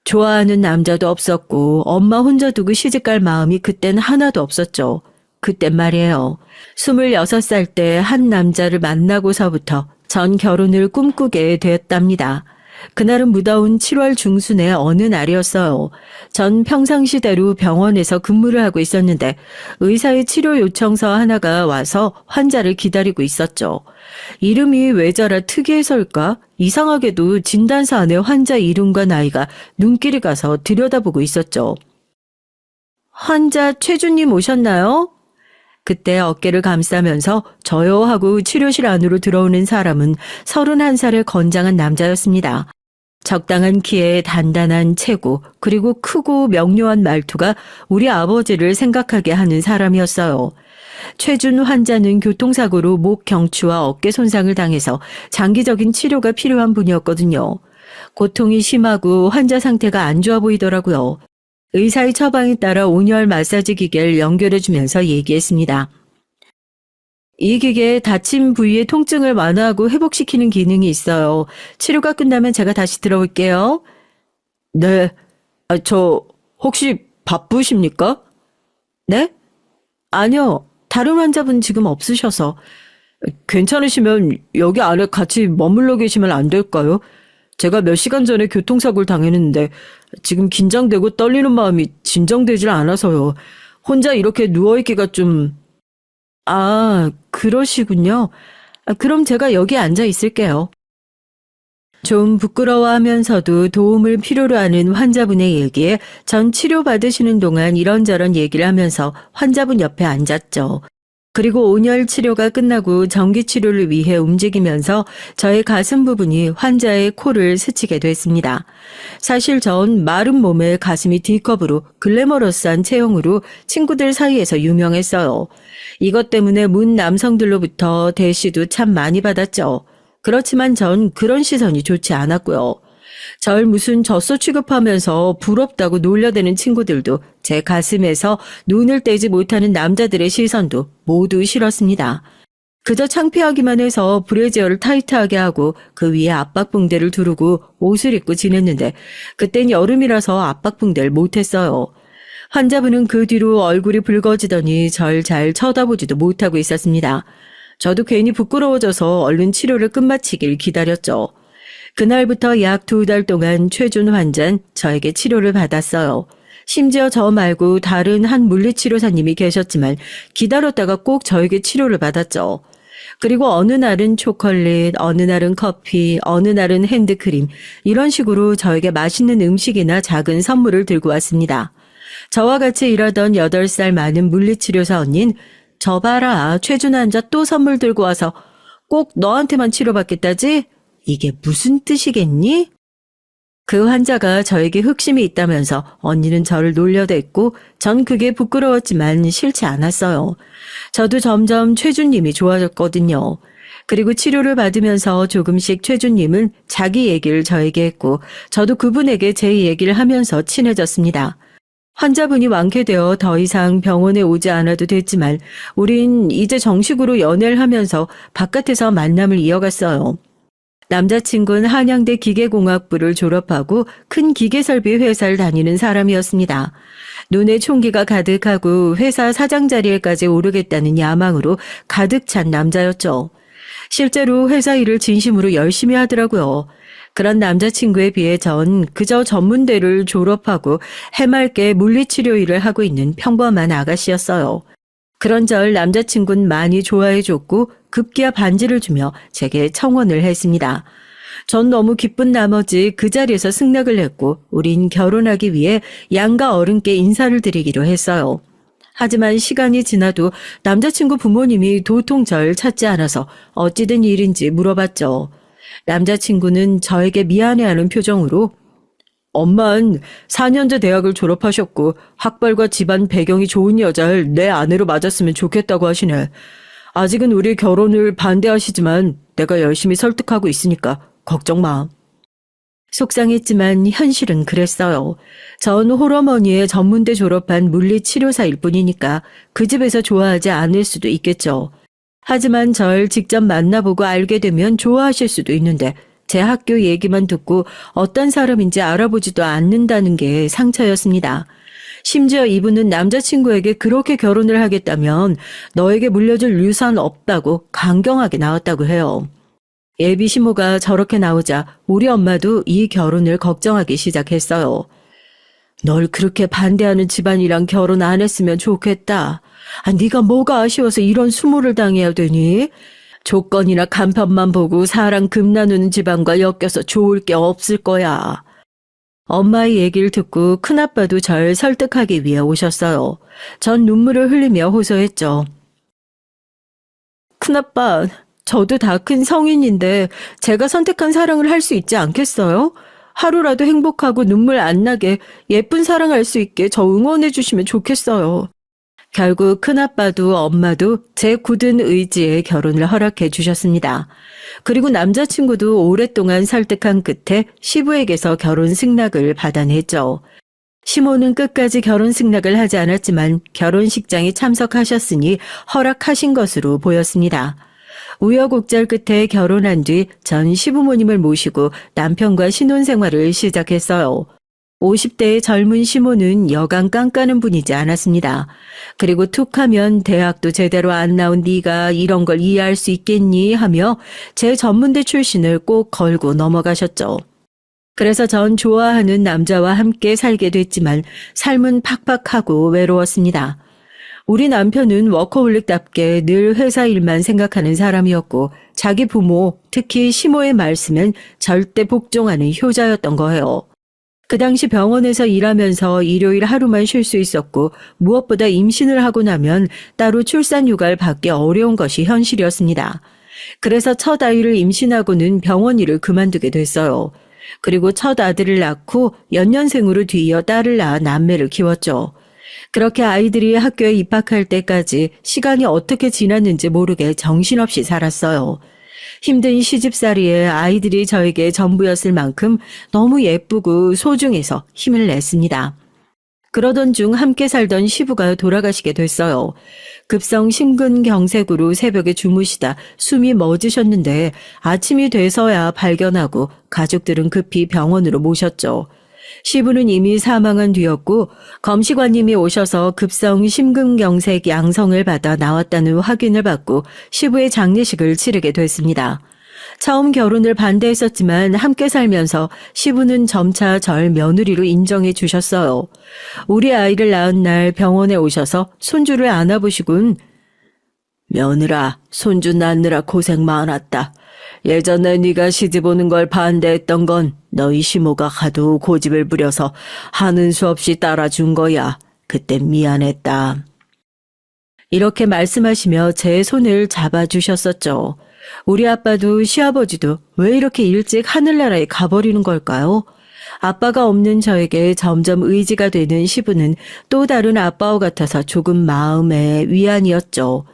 좋아하는 남자도 없었고 엄마 혼자 두고 시집갈 마음이 그땐 하나도 없었죠. 그땐 말이에요. 26살 때 한 남자를 만나고서부터 전 결혼을 꿈꾸게 되었답니다. 그날은 무더운 7월 중순의 어느 날이었어요. 전 평상시대로 병원에서 근무를 하고 있었는데 의사의 치료 요청서 하나가 와서 환자를 기다리고 있었죠. 이름이 왜 저라 특이해서일까? 이상하게도 진단서 안에 환자 이름과 나이가 눈길이 가서 들여다보고 있었죠. 환자 최준님 오셨나요? 그때 어깨를 감싸면서 저요 하고 치료실 안으로 들어오는 사람은 31살의 건장한 남자였습니다. 적당한 키에 단단한 체구 그리고 크고 명료한 말투가 우리 아버지를 생각하게 하는 사람이었어요. 최준 환자는 교통사고로 목 경추와 어깨 손상을 당해서 장기적인 치료가 필요한 분이었거든요. 고통이 심하고 환자 상태가 안 좋아 보이더라고요. 의사의 처방에 따라 온열 마사지 기계를 연결해주면서 얘기했습니다. 이 기계에 다친 부위의 통증을 완화하고 회복시키는 기능이 있어요. 치료가 끝나면 제가 다시 들어올게요. 네. 저 혹시 바쁘십니까? 네? 아니요. 다른 환자분 지금 없으셔서. 괜찮으시면 여기 안에 같이 머물러 계시면 안 될까요? 제가 몇 시간 전에 교통사고를 당했는데 지금 긴장되고 떨리는 마음이 진정되질 않아서요. 혼자 이렇게 누워있기가 좀... 아, 그러시군요. 그럼 제가 여기 앉아 있을게요. 좀 부끄러워하면서도 도움을 필요로 하는 환자분의 얘기에 전 치료받으시는 동안 이런저런 얘기를 하면서 환자분 옆에 앉았죠. 그리고 온열 치료가 끝나고 전기 치료를 위해 움직이면서 저의 가슴 부분이 환자의 코를 스치게 됐습니다. 사실 전 마른 몸에 가슴이 D컵으로 글래머러스한 체형으로 친구들 사이에서 유명했어요. 이것 때문에 문 남성들로부터 대시도 참 많이 받았죠. 그렇지만 전 그런 시선이 좋지 않았고요. 절 무슨 젖소 취급하면서 부럽다고 놀려대는 친구들도 제 가슴에서 눈을 떼지 못하는 남자들의 시선도 모두 싫었습니다. 그저 창피하기만 해서 브래지어를 타이트하게 하고 그 위에 압박붕대를 두르고 옷을 입고 지냈는데 그땐 여름이라서 압박붕대를 못했어요. 환자분은 그 뒤로 얼굴이 붉어지더니 절 잘 쳐다보지도 못하고 있었습니다. 저도 괜히 부끄러워져서 얼른 치료를 끝마치길 기다렸죠. 그날부터 약 2달 동안 최준 환자는 저에게 치료를 받았어요. 심지어 저 말고 다른 한 물리치료사님이 계셨지만 기다렸다가 꼭 저에게 치료를 받았죠. 그리고 어느 날은 초콜릿, 어느 날은 커피, 어느 날은 핸드크림, 이런 식으로 저에게 맛있는 음식이나 작은 선물을 들고 왔습니다. 저와 같이 일하던 8살 많은 물리치료사 언닌, 저 봐라, 최준 환자 또 선물 들고 와서 꼭 너한테만 치료받겠다지? 이게 무슨 뜻이겠니? 그 환자가 저에게 흑심이 있다면서 언니는 저를 놀려댔고 전 그게 부끄러웠지만 싫지 않았어요. 저도 점점 최준님이 좋아졌거든요. 그리고 치료를 받으면서 조금씩 최준님은 자기 얘기를 저에게 했고 저도 그분에게 제 얘기를 하면서 친해졌습니다. 환자분이 완쾌되어 더 이상 병원에 오지 않아도 됐지만 우린 이제 정식으로 연애를 하면서 바깥에서 만남을 이어갔어요. 남자친구는 한양대 기계공학부를 졸업하고 큰 기계설비 회사를 다니는 사람이었습니다. 눈에 총기가 가득하고 회사 사장 자리에까지 오르겠다는 야망으로 가득 찬 남자였죠. 실제로 회사 일을 진심으로 열심히 하더라고요. 그런 남자친구에 비해 전 그저 전문대를 졸업하고 해맑게 물리치료 일을 하고 있는 평범한 아가씨였어요. 그런저럴 남자친구는 많이 좋아해줬고 급기야 반지를 주며 제게 청혼을 했습니다. 전 너무 기쁜 나머지 그 자리에서 승낙을 했고 우린 결혼하기 위해 양가 어른께 인사를 드리기로 했어요. 하지만 시간이 지나도 남자친구 부모님이 도통 절 찾지 않아서 어찌된 일인지 물어봤죠. 남자친구는 저에게 미안해하는 표정으로 엄만 4년제 대학을 졸업하셨고 학벌과 집안 배경이 좋은 여자를 내 아내로 맞았으면 좋겠다고 하시네. 아직은 우리 결혼을 반대하시지만 내가 열심히 설득하고 있으니까 걱정 마. 속상했지만 현실은 그랬어요. 전 홀어머니의 전문대 졸업한 물리치료사일 뿐이니까 그 집에서 좋아하지 않을 수도 있겠죠. 하지만 절 직접 만나보고 알게 되면 좋아하실 수도 있는데 제 학교 얘기만 듣고 어떤 사람인지 알아보지도 않는다는 게 상처였습니다. 심지어 이분은 남자친구에게 그렇게 결혼을 하겠다면 너에게 물려줄 유산 없다고 강경하게 나왔다고 해요. 예비 시모가 저렇게 나오자 우리 엄마도 이 결혼을 걱정하기 시작했어요. 널 그렇게 반대하는 집안이랑 결혼 안 했으면 좋겠다. 네가 뭐가 아쉬워서 이런 수모를 당해야 되니? 조건이나 간편만 보고 사랑 금 나누는 집안과 엮여서 좋을 게 없을 거야. 엄마의 얘기를 듣고 큰아빠도 절 설득하기 위해 오셨어요. 전 눈물을 흘리며 호소했죠. 큰아빠, 저도 다 큰 성인인데 제가 선택한 사랑을 할 수 있지 않겠어요? 하루라도 행복하고 눈물 안 나게 예쁜 사랑할 수 있게 저 응원해 주시면 좋겠어요. 결국 큰아빠도 엄마도 제 굳은 의지에 결혼을 허락해 주셨습니다. 그리고 남자친구도 오랫동안 설득한 끝에 시부에게서 결혼 승낙을 받아냈죠. 시모는 끝까지 결혼 승낙을 하지 않았지만 결혼식장에 참석하셨으니 허락하신 것으로 보였습니다. 우여곡절 끝에 결혼한 뒤 전 시부모님을 모시고 남편과 신혼생활을 시작했어요. 50대의 젊은 시모는 여간 깐까는 분이지 않았습니다. 그리고 툭하면 대학도 제대로 안 나온 네가 이런 걸 이해할 수 있겠니 하며 제 전문대 출신을 꼭 걸고 넘어가셨죠. 그래서 전 좋아하는 남자와 함께 살게 됐지만 삶은 팍팍하고 외로웠습니다. 우리 남편은 워커홀릭답게 늘 회사 일만 생각하는 사람이었고 자기 부모, 특히 시모의 말씀은 절대 복종하는 효자였던 거예요. 그 당시 병원에서 일하면서 일요일 하루만 쉴 수 있었고 무엇보다 임신을 하고 나면 따로 출산 휴가를 받기 어려운 것이 현실이었습니다. 그래서 첫 아이를 임신하고는 병원 일을 그만두게 됐어요. 그리고 첫 아들을 낳고 연년생으로 뒤이어 딸을 낳아 남매를 키웠죠. 그렇게 아이들이 학교에 입학할 때까지 시간이 어떻게 지났는지 모르게 정신없이 살았어요. 힘든 시집살이에 아이들이 저에게 전부였을 만큼 너무 예쁘고 소중해서 힘을 냈습니다. 그러던 중 함께 살던 시부가 돌아가시게 됐어요. 급성 심근경색으로 새벽에 주무시다 숨이 멎으셨는데 아침이 돼서야 발견하고 가족들은 급히 병원으로 모셨죠. 시부는 이미 사망한 뒤였고 검시관님이 오셔서 급성 심근경색 양성을 받아 나왔다는 확인을 받고 시부의 장례식을 치르게 됐습니다. 처음 결혼을 반대했었지만 함께 살면서 시부는 점차 절 며느리로 인정해 주셨어요. 우리 아이를 낳은 날 병원에 오셔서 손주를 안아보시곤 며느라, 손주 낳느라 고생 많았다. 예전에 네가 시집 오는 걸 반대했던 건 너희 시모가 하도 고집을 부려서 하는 수 없이 따라준 거야. 그때 미안했다. 이렇게 말씀하시며 제 손을 잡아주셨었죠. 우리 아빠도 시아버지도 왜 이렇게 일찍 하늘나라에 가버리는 걸까요? 아빠가 없는 저에게 점점 의지가 되는 시부는 또 다른 아빠와 같아서 조금 마음의 위안이었죠.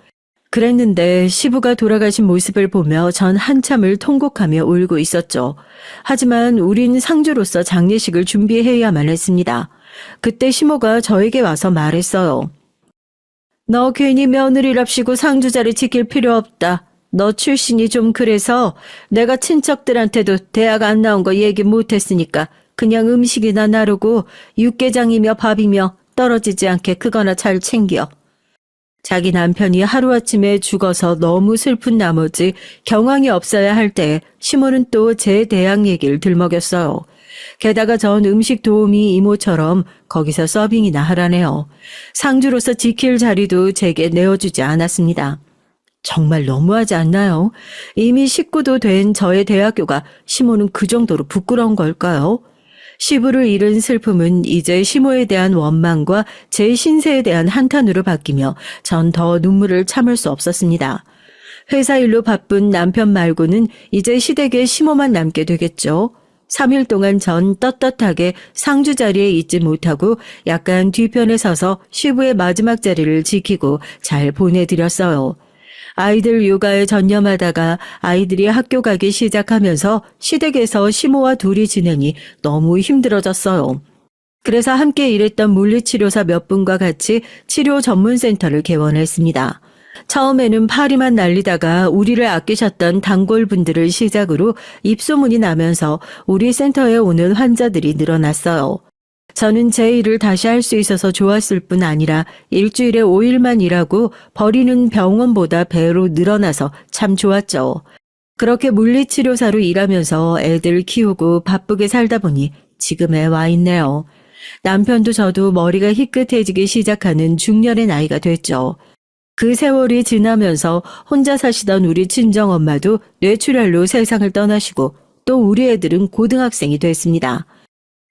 그랬는데 시부가 돌아가신 모습을 보며 전 한참을 통곡하며 울고 있었죠. 하지만 우린 상주로서 장례식을 준비해야만 했습니다. 그때 시모가 저에게 와서 말했어요. 너 괜히 며느리랍시고 상주 자리 지킬 필요 없다. 너 출신이 좀 그래서 내가 친척들한테도 대학 안 나온 거 얘기 못했으니까 그냥 음식이나 나르고 육개장이며 밥이며 떨어지지 않게 그거나 잘 챙겨. 자기 남편이 하루아침에 죽어서 너무 슬픈 나머지 경황이 없어야 할 때 시모는 또 제 대학 얘기를 들먹였어요. 게다가 전 음식 도우미 이모처럼 거기서 서빙이나 하라네요. 상주로서 지킬 자리도 제게 내어주지 않았습니다. 정말 너무하지 않나요? 이미 식구도 된 저의 대학교가 시모는 그 정도로 부끄러운 걸까요? 시부를 잃은 슬픔은 이제 시모에 대한 원망과 제 신세에 대한 한탄으로 바뀌며 전 더 눈물을 참을 수 없었습니다. 회사 일로 바쁜 남편 말고는 이제 시댁에 시모만 남게 되겠죠. 3일 동안 전 떳떳하게 상주 자리에 있지 못하고 약간 뒤편에 서서 시부의 마지막 자리를 지키고 잘 보내드렸어요. 아이들 육아에 전념하다가 아이들이 학교 가기 시작하면서 시댁에서 시모와 둘이 지내니 너무 힘들어졌어요. 그래서 함께 일했던 물리치료사 몇 분과 같이 치료 전문센터를 개원했습니다. 처음에는 파리만 날리다가 우리를 아끼셨던 단골분들을 시작으로 입소문이 나면서 우리 센터에 오는 환자들이 늘어났어요. 저는 제 일을 다시 할 수 있어서 좋았을 뿐 아니라 일주일에 5일만 일하고 버리는 병원보다 배로 늘어나서 참 좋았죠. 그렇게 물리치료사로 일하면서 애들 키우고 바쁘게 살다 보니 지금에 와 있네요. 남편도 저도 머리가 희끗해지기 시작하는 중년의 나이가 됐죠. 그 세월이 지나면서 혼자 사시던 우리 친정엄마도 뇌출혈로 세상을 떠나시고 또 우리 애들은 고등학생이 됐습니다.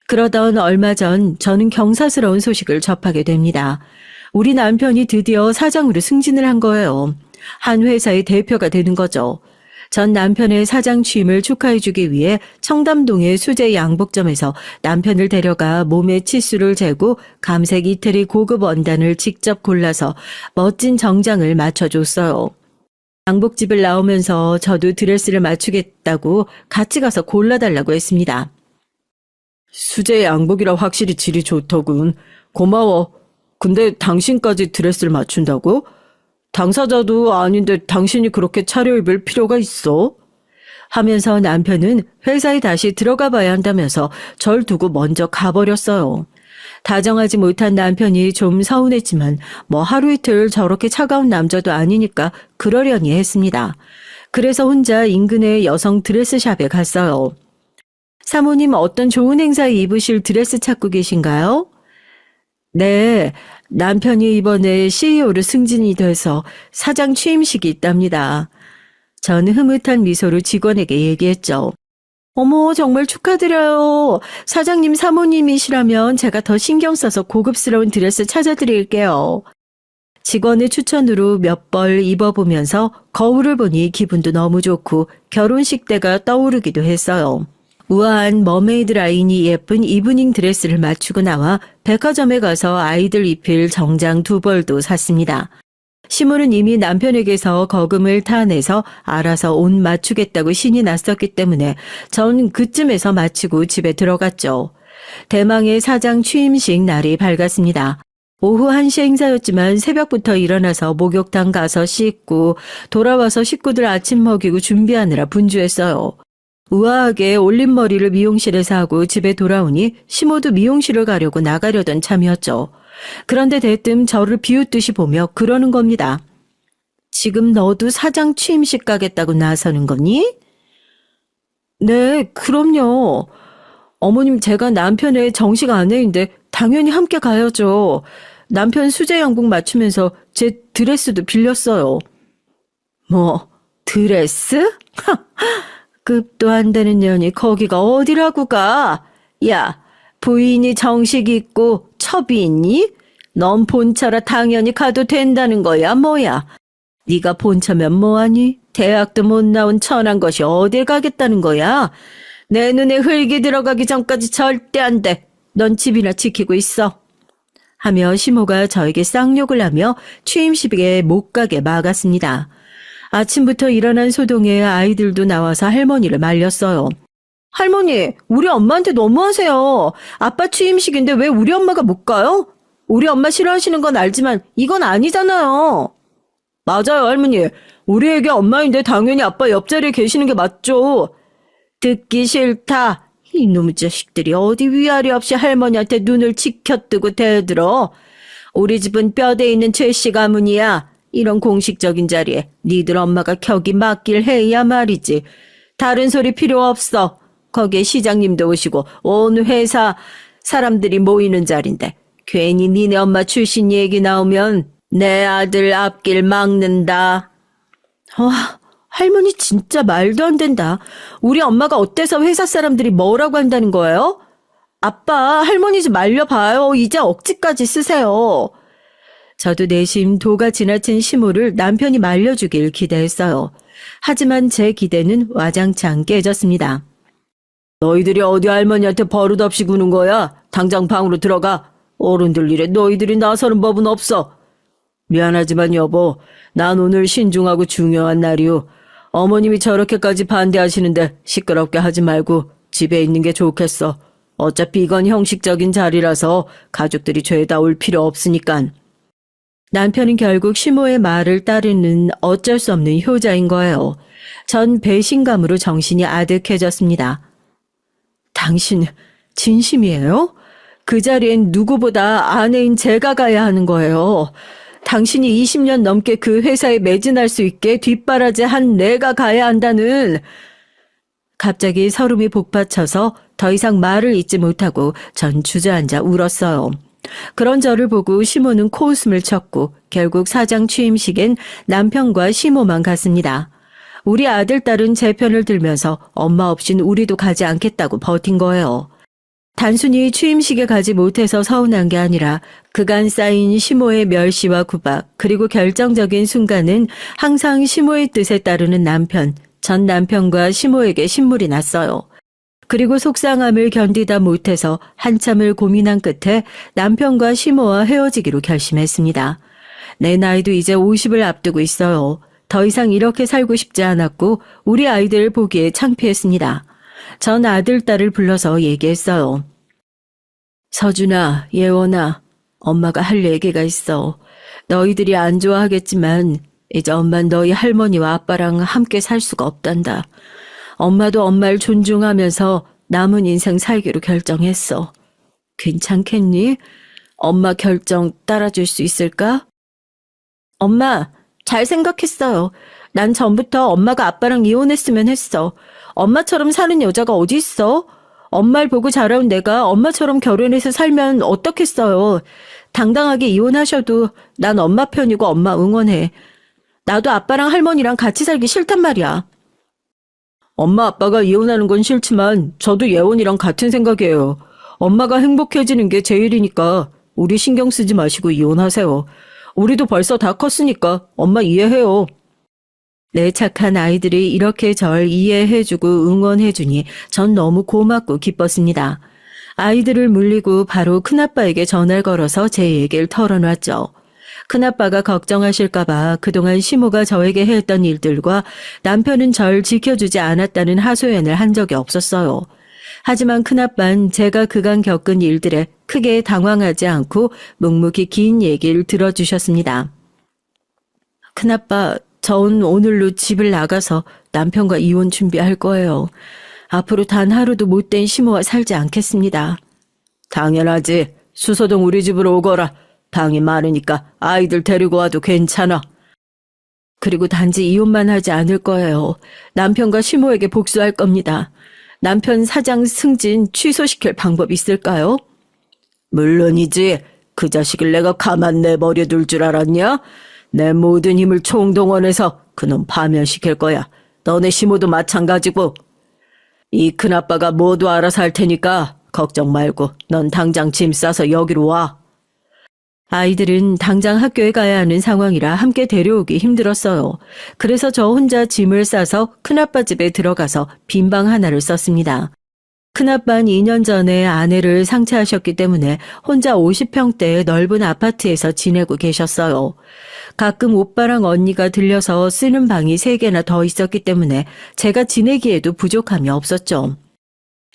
그러던 얼마 전 저는 경사스러운 소식을 접하게 됩니다. 우리 남편이 드디어 사장으로 승진을 한 거예요. 한 회사의 대표가 되는 거죠. 전 남편의 사장 취임을 축하해주기 위해 청담동의 수제 양복점에서 남편을 데려가 몸의 치수를 재고 감색 이태리 고급 원단을 직접 골라서 멋진 정장을 맞춰줬어요. 양복집을 나오면서 저도 드레스를 맞추겠다고 같이 가서 골라달라고 했습니다. 수제 양복이라 확실히 질이 좋더군. 고마워. 근데 당신까지 드레스를 맞춘다고? 당사자도 아닌데 당신이 그렇게 차려입을 필요가 있어? 하면서 남편은 회사에 다시 들어가 봐야 한다면서 절 두고 먼저 가버렸어요. 다정하지 못한 남편이 좀 서운했지만 뭐 하루 이틀 저렇게 차가운 남자도 아니니까 그러려니 했습니다. 그래서 혼자 인근의 여성 드레스샵에 갔어요. 사모님 어떤 좋은 행사에 입으실 드레스 찾고 계신가요? 네, 남편이 이번에 CEO로 승진이 돼서 사장 취임식이 있답니다. 전 흐뭇한 미소로 직원에게 얘기했죠. 어머, 정말 축하드려요. 사장님 사모님이시라면 제가 더 신경 써서 고급스러운 드레스 찾아드릴게요. 직원의 추천으로 몇 벌 입어보면서 거울을 보니 기분도 너무 좋고 결혼식 때가 떠오르기도 했어요. 우아한 머메이드 라인이 예쁜 이브닝 드레스를 맞추고 나와 백화점에 가서 아이들 입힐 정장 2벌도 샀습니다. 시모는 이미 남편에게서 거금을 타내서 알아서 옷 맞추겠다고 신이 났었기 때문에 전 그쯤에서 마치고 집에 들어갔죠. 대망의 사장 취임식 날이 밝았습니다. 오후 1시 행사였지만 새벽부터 일어나서 목욕탕 가서 씻고 돌아와서 식구들 아침 먹이고 준비하느라 분주했어요. 우아하게 올림머리를 미용실에서 하고 집에 돌아오니 시모도 미용실을 가려고 나가려던 참이었죠. 그런데 대뜸 저를 비웃듯이 보며 그러는 겁니다. 지금 너도 사장 취임식 가겠다고 나서는 거니? 네, 그럼요. 어머님, 제가 남편의 정식 아내인데 당연히 함께 가야죠. 남편 수제 양복 맞추면서 제 드레스도 빌렸어요. 뭐, 드레스? 급도 안 되는 년이 거기가 어디라고 가? 야, 부인이 정식 있고 첩이 있니? 넌 본처라 당연히 가도 된다는 거야, 뭐야. 네가 본처면 뭐하니? 대학도 못 나온 천한 것이 어딜 가겠다는 거야? 내 눈에 흙이 들어가기 전까지 절대 안 돼. 넌 집이나 지키고 있어. 하며 시모가 저에게 쌍욕을 하며 취임식에 못 가게 막았습니다. 아침부터 일어난 소동에 아이들도 나와서 할머니를 말렸어요. 할머니, 우리 엄마한테 너무하세요. 아빠 취임식인데 왜 우리 엄마가 못 가요? 우리 엄마 싫어하시는 건 알지만 이건 아니잖아요. 맞아요, 할머니. 우리에게 엄마인데 당연히 아빠 옆자리에 계시는 게 맞죠. 듣기 싫다. 이놈의 자식들이 어디 위아래 없이 할머니한테 눈을 치켜뜨고 대들어. 우리 집은 뼈대 있는 최씨 가문이야. 이런 공식적인 자리에 니들 엄마가 격이 맞길 해야 말이지. 다른 소리 필요 없어. 거기에 시장님도 오시고 온 회사 사람들이 모이는 자리인데 괜히 니네 엄마 출신 얘기 나오면 내 아들 앞길 막는다. 와, 할머니 진짜 말도 안 된다. 우리 엄마가 어때서 회사 사람들이 뭐라고 한다는 거예요? 아빠, 할머니 좀 말려봐요. 이제 억지까지 쓰세요. 저도 내심 도가 지나친 시모를 남편이 말려주길 기대했어요. 하지만 제 기대는 와장창 깨졌습니다. 너희들이 어디 할머니한테 버릇없이 구는 거야? 당장 방으로 들어가. 어른들 일에 너희들이 나서는 법은 없어. 미안하지만 여보, 난 오늘 신중하고 중요한 날이오. 어머님이 저렇게까지 반대하시는데 시끄럽게 하지 말고 집에 있는 게 좋겠어. 어차피 이건 형식적인 자리라서 가족들이 죄다 올 필요 없으니깐. 남편은 결국 시모의 말을 따르는 어쩔 수 없는 효자인 거예요. 전 배신감으로 정신이 아득해졌습니다. 당신 진심이에요? 그 자리엔 누구보다 아내인 제가 가야 하는 거예요. 당신이 20년 넘게 그 회사에 매진할 수 있게 뒷바라지 한 내가 가야 한다는. 갑자기 서름이 복받쳐서 더 이상 말을 잇지 못하고 전 주저앉아 울었어요. 그런 저를 보고 시모는 코웃음을 쳤고 결국 사장 취임식엔 남편과 시모만 갔습니다. 우리 아들, 딸은 제 편을 들면서 엄마 없인 우리도 가지 않겠다고 버틴 거예요. 단순히 취임식에 가지 못해서 서운한 게 아니라 그간 쌓인 시모의 멸시와 구박, 그리고 결정적인 순간은 항상 시모의 뜻에 따르는 남편, 전 남편과 시모에게 신물이 났어요. 그리고 속상함을 견디다 못해서 한참을 고민한 끝에 남편과 시모와 헤어지기로 결심했습니다. 내 나이도 이제 50을 앞두고 있어요. 더 이상 이렇게 살고 싶지 않았고 우리 아이들 보기에 창피했습니다. 전 아들, 딸을 불러서 얘기했어요. 서준아, 예원아, 엄마가 할 얘기가 있어. 너희들이 안 좋아하겠지만 이제 엄만 너희 할머니와 아빠랑 함께 살 수가 없단다. 엄마도 엄마를 존중하면서 남은 인생 살기로 결정했어. 괜찮겠니? 엄마 결정 따라줄 수 있을까? 엄마, 잘 생각했어요. 난 전부터 엄마가 아빠랑 이혼했으면 했어. 엄마처럼 사는 여자가 어디 있어? 엄마를 보고 자라온 내가 엄마처럼 결혼해서 살면 어떻겠어요. 당당하게 이혼하셔도 난 엄마 편이고 엄마 응원해. 나도 아빠랑 할머니랑 같이 살기 싫단 말이야. 엄마 아빠가 이혼하는 건 싫지만 저도 예원이랑 같은 생각이에요. 엄마가 행복해지는 게 제일이니까 우리 신경 쓰지 마시고 이혼하세요. 우리도 벌써 다 컸으니까 엄마 이해해요. 내 착한 아이들이 이렇게 절 이해해주고 응원해주니 전 너무 고맙고 기뻤습니다. 아이들을 물리고 바로 큰아빠에게 전화를 걸어서 제 얘기를 털어놨죠. 큰아빠가 걱정하실까봐 그동안 시모가 저에게 했던 일들과 남편은 절 지켜주지 않았다는 하소연을 한 적이 없었어요. 하지만 큰아빠는 제가 그간 겪은 일들에 크게 당황하지 않고 묵묵히 긴 얘기를 들어주셨습니다. 큰아빠, 전 오늘로 집을 나가서 남편과 이혼 준비할 거예요. 앞으로 단 하루도 못된 시모와 살지 않겠습니다. 당연하지. 수서동 우리 집으로 오거라. 방이 많으니까 아이들 데리고 와도 괜찮아. 그리고 단지 이혼만 하지 않을 거예요. 남편과 시모에게 복수할 겁니다. 남편 사장 승진 취소시킬 방법 있을까요? 물론이지. 그 자식을 내가 가만 내버려 둘 줄 알았냐? 내 모든 힘을 총동원해서 그놈 파면시킬 거야. 너네 시모도 마찬가지고. 이 큰아빠가 모두 알아서 할 테니까 걱정 말고 넌 당장 짐 싸서 여기로 와. 아이들은 당장 학교에 가야 하는 상황이라 함께 데려오기 힘들었어요. 그래서 저 혼자 짐을 싸서 큰아빠 집에 들어가서 빈방 하나를 썼습니다. 큰아빠는 2년 전에 아내를 상처하셨기 때문에 혼자 50평대의 넓은 아파트에서 지내고 계셨어요. 가끔 오빠랑 언니가 들려서 쓰는 방이 3개나 더 있었기 때문에 제가 지내기에도 부족함이 없었죠.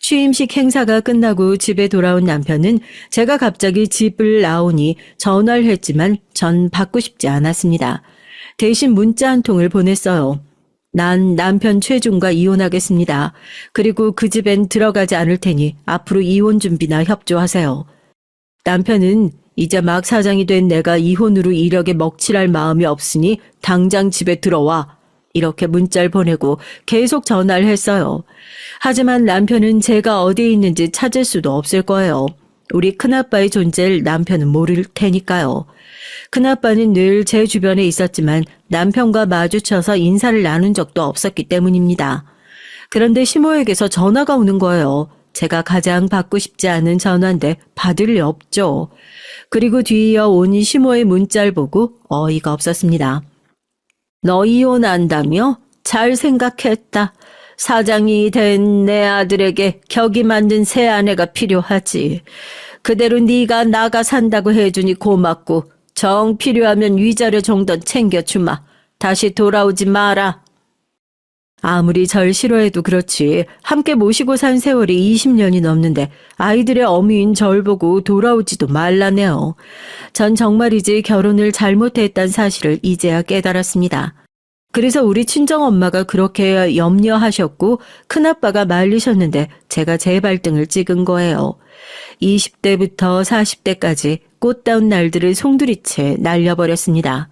취임식 행사가 끝나고 집에 돌아온 남편은 제가 갑자기 집을 나오니 전화를 했지만 전 받고 싶지 않았습니다. 대신 문자 한 통을 보냈어요. 난 남편 최준과 이혼하겠습니다. 그리고 그 집엔 들어가지 않을 테니 앞으로 이혼 준비나 협조하세요. 남편은 이제 막 사장이 된 내가 이혼으로 이력에 먹칠할 마음이 없으니 당장 집에 들어와. 이렇게 문자를 보내고 계속 전화를 했어요. 하지만 남편은 제가 어디에 있는지 찾을 수도 없을 거예요. 우리 큰아빠의 존재를 남편은 모를 테니까요. 큰아빠는 늘 제 주변에 있었지만 남편과 마주쳐서 인사를 나눈 적도 없었기 때문입니다. 그런데 시모에게서 전화가 오는 거예요. 제가 가장 받고 싶지 않은 전화인데 받을 리 없죠. 그리고 뒤이어 온 시모의 문자를 보고 어이가 없었습니다. 너 이혼한다며? 잘 생각했다. 사장이 된 내 아들에게 격이 맞는 새 아내가 필요하지. 그대로 네가 나가 산다고 해주니 고맙고 정 필요하면 위자료 정도는 챙겨주마. 다시 돌아오지 마라. 아무리 절 싫어해도 그렇지 함께 모시고 산 세월이 20년이 넘는데 아이들의 어미인 절 보고 돌아오지도 말라네요. 전 정말이지 결혼을 잘못했다는 사실을 이제야 깨달았습니다. 그래서 우리 친정엄마가 그렇게 염려하셨고 큰아빠가 말리셨는데 제가 제 발등을 찍은 거예요. 20대부터 40대까지 꽃다운 날들을 송두리째 날려버렸습니다.